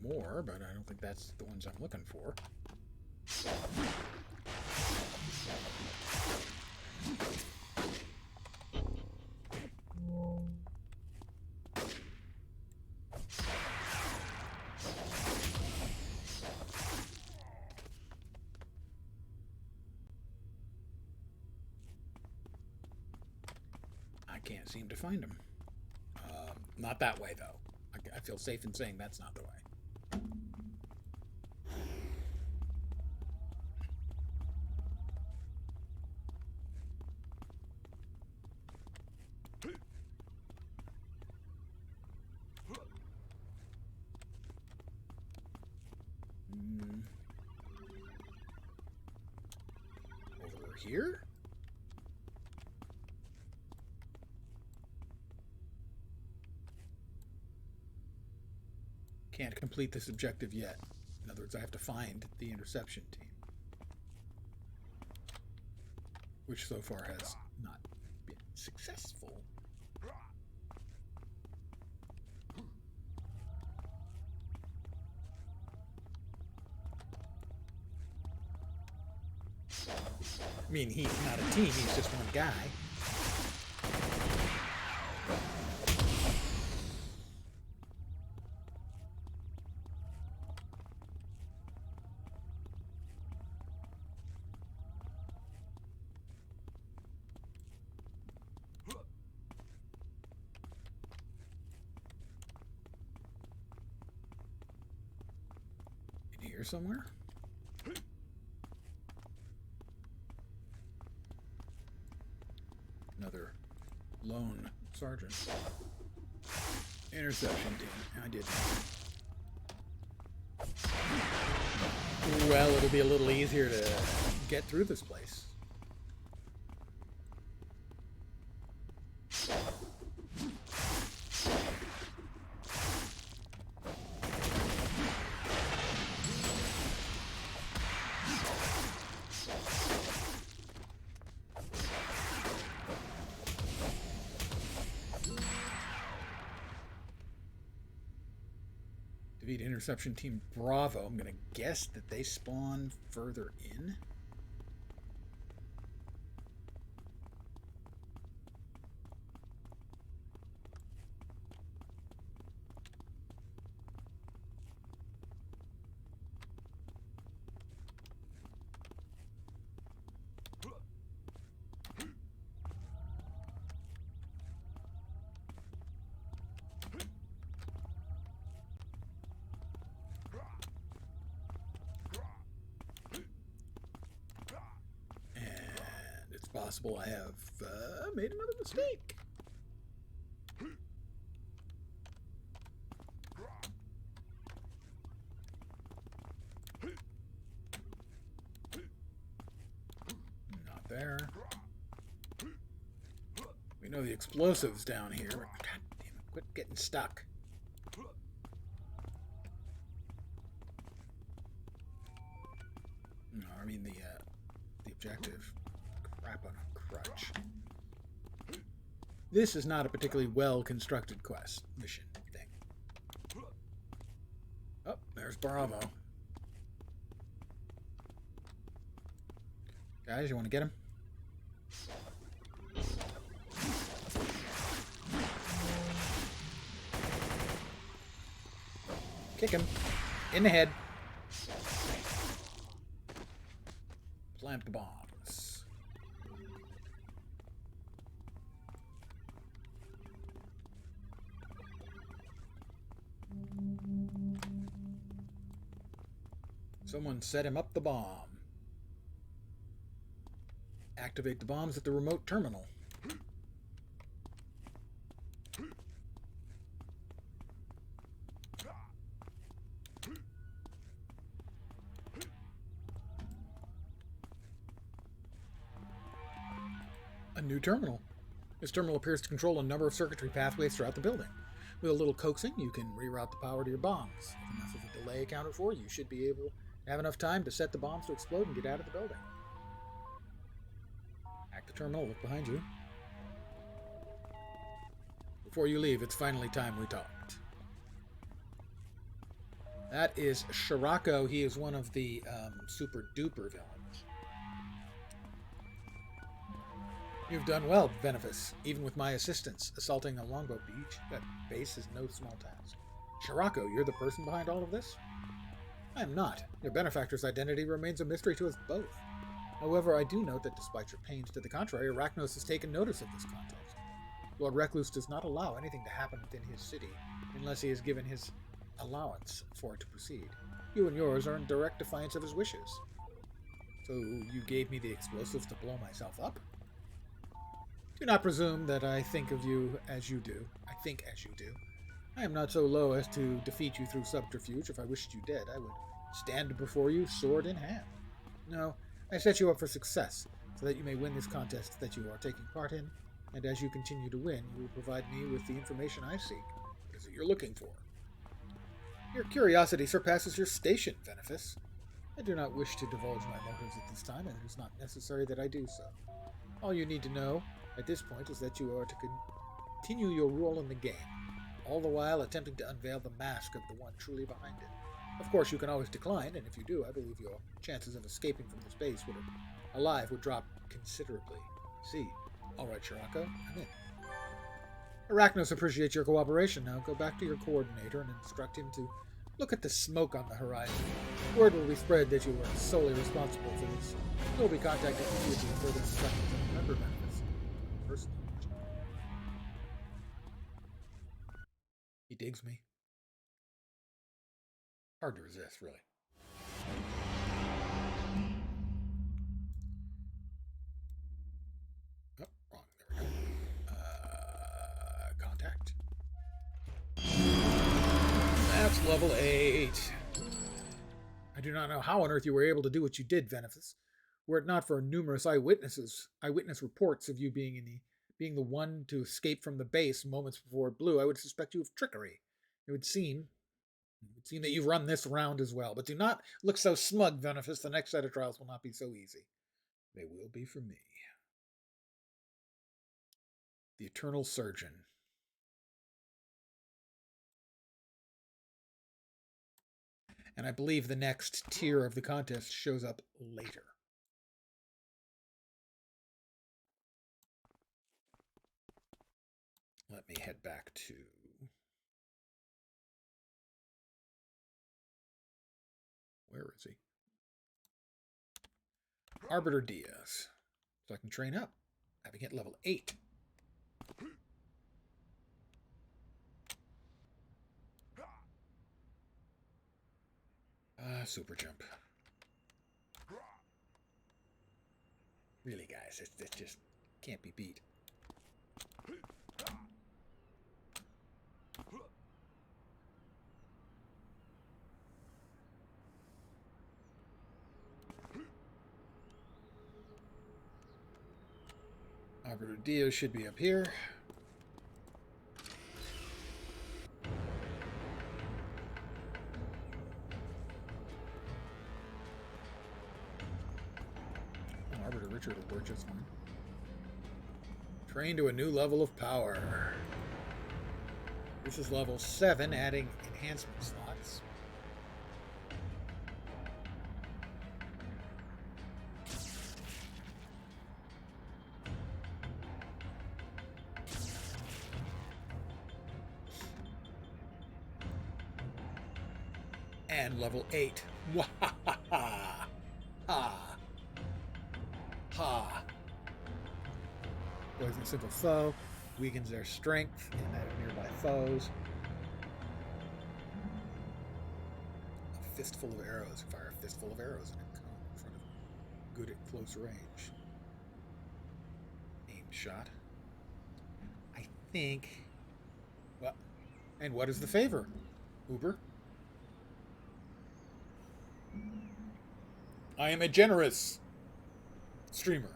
A: More, but I don't think that's the ones I'm looking for. I can't seem to find them. Not that way, though. I feel safe in saying that's not the way. Over here? Can't complete this objective yet. In other words, I have to find the interception team. Which so far has not been successful. I mean, he's not a team, he's just one guy. In here somewhere? Another lone sergeant. Interception team. I did. Well, it'll be a little easier to get through this place. Defeat interception team Bravo. I'm going to guess that they spawn further in. Possible I have made another mistake. Not there. We know the explosives down here. God damn it, quit getting stuck. No, I mean the objective. Crap on a crutch. This is not a particularly well-constructed quest mission thing. Oh, there's Bravo. Guys, you want to get him? Kick him. In the head. Plant the bombs. Someone set him up the bomb. Activate the bombs at the remote terminal. A new terminal. This terminal appears to control a number of circuitry pathways throughout the building. With a little coaxing, you can reroute the power to your bombs. If enough of a delay accounted for, you should be able to have enough time to set the bombs to explode and get out of the building. Hack the terminal, look behind you. Before you leave, it's finally time we talked. That is Shirako. He is one of the super duper villains. You've done well, Benefice. Even with my assistance, assaulting a longboat base is no small task. Shirako, you're the person behind all of this? I am not. Your benefactor's identity remains a mystery to us both. However, I do note that despite your pains to the contrary, Arachnos has taken notice of this contest. Lord Recluse does not allow anything to happen within his city unless he has given his allowance for it to proceed. You and yours are in direct defiance of his wishes. So you gave me the explosives to blow myself up? Do not presume that I think of you as you do. I think as you do. I am not so low as to defeat you through subterfuge. If I wished you dead, I would stand before you, sword in hand. No, I set you up for success, so that you may win this contest that you are taking part in, and as you continue to win, you will provide me with the information I seek. What is it you're looking for? Your curiosity surpasses your station, Benefice. I do not wish to divulge my motives at this time, and it is not necessary that I do so. All you need to know at this point is that you are to continue your role in the game, all the while attempting to unveil the mask of the one truly behind it. Of course, you can always decline, and if you do, I believe your chances of escaping from this base would drop considerably. See? All right, Shirako, I'm in. Arachnos appreciates your cooperation. Now go back to your coordinator and instruct him to look at the smoke on the horizon. Word will be spread that you were solely responsible for this. You will be contacted immediately with further instructions. And remember, Benefice, personally. He digs me. Hard to resist, really. Oh, wrong. There we go. Contact. That's level 8. I do not know how on earth you were able to do what you did, Benefice. Were it not for numerous eyewitness reports of you being the one to escape from the base moments before it blew, I would suspect you of trickery. It would seem that you've run this round as well. But do not look so smug, Benefice. The next set of trials will not be so easy. They will be for me. The Eternal Surgeon. And I believe the next tier of the contest shows up later. Let me head back to... Where is he? Arbiter Diaz. So I can train up, having hit level 8. Super jump. Really, guys, this just can't be beat. Arbiter Diaz should be up here. Arbiter Richard will work just fine. Train to a new level of power. This is level 7, adding enhancement slots. And level 8. Wahaha! Ha! Ha! Poison a simple foe, weakens their strength and that of nearby foes. A fistful of arrows. Fire a fistful of arrows in a cone in front of good at close range. Aimed shot. I think. Well, and what is the favor, Uber? I am a generous streamer.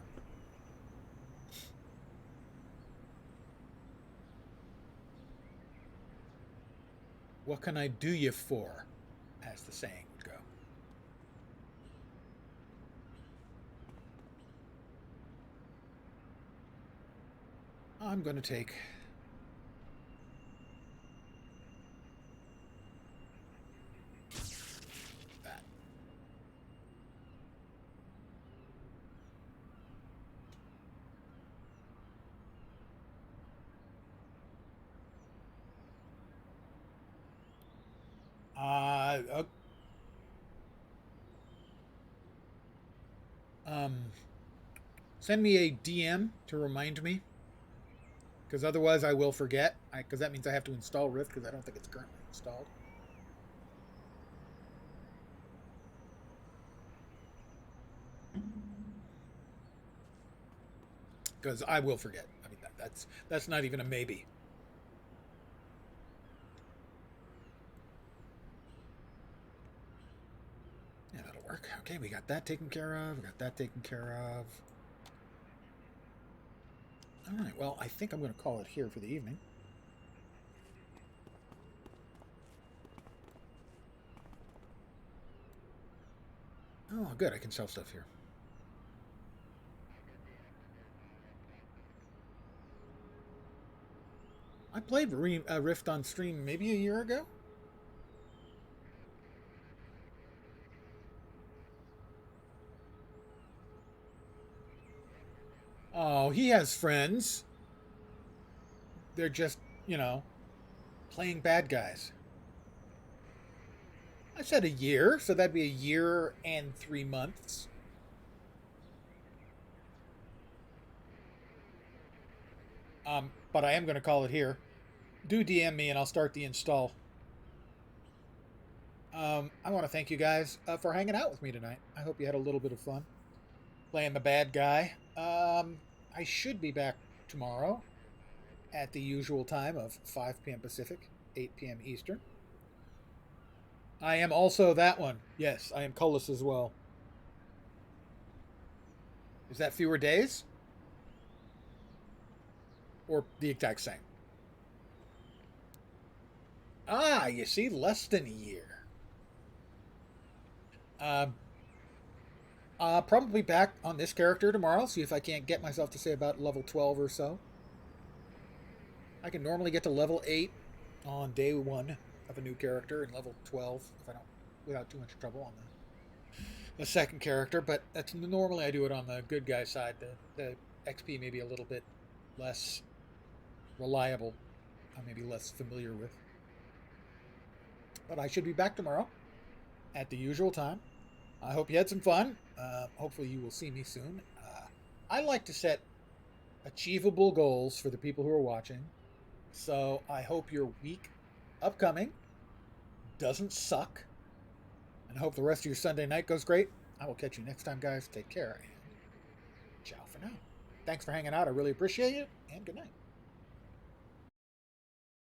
A: What can I do you for? As the saying would go. I'm going to take that. Send me a DM to remind me, because otherwise I will forget. Because that means I have to install Rift because I don't think it's currently installed. Because I will forget. I mean that's not even a maybe. Yeah, that'll work. Okay, we got that taken care of. We got that taken care of. All right, well, I think I'm going to call it here for the evening. Oh, good. I can sell stuff here. I played Rift on stream maybe a year ago. Oh, he has friends. They're just, playing bad guys. I said a year, so that'd be a year and 3 months. But I am going to call it here. Do DM me and I'll start the install. I want to thank you guys for hanging out with me tonight. I hope you had a little bit of fun playing the bad guy. I should be back tomorrow at the usual time of 5 p.m. Pacific, 8 p.m. Eastern. I am also that one. Yes, I am Cullis as well. Is that fewer days? Or the exact same? Ah, you see, less than a year. Probably back on this character tomorrow. See if I can't get myself to say about level 12 or so. I can normally get to level 8 on day 1 of a new character and level 12 if I don't, without too much trouble on the second character. But that's normally I do it on the good guy side. The XP may be a little bit less reliable. I'm maybe less familiar with. But I should be back tomorrow at the usual time. I hope you had some fun. Hopefully you will see me soon. I like to set achievable goals for the people who are watching. So I hope your week upcoming doesn't suck. And I hope the rest of your Sunday night goes great. I will catch you next time, guys. Take care. And ciao for now. Thanks for hanging out. I really appreciate it. And good night.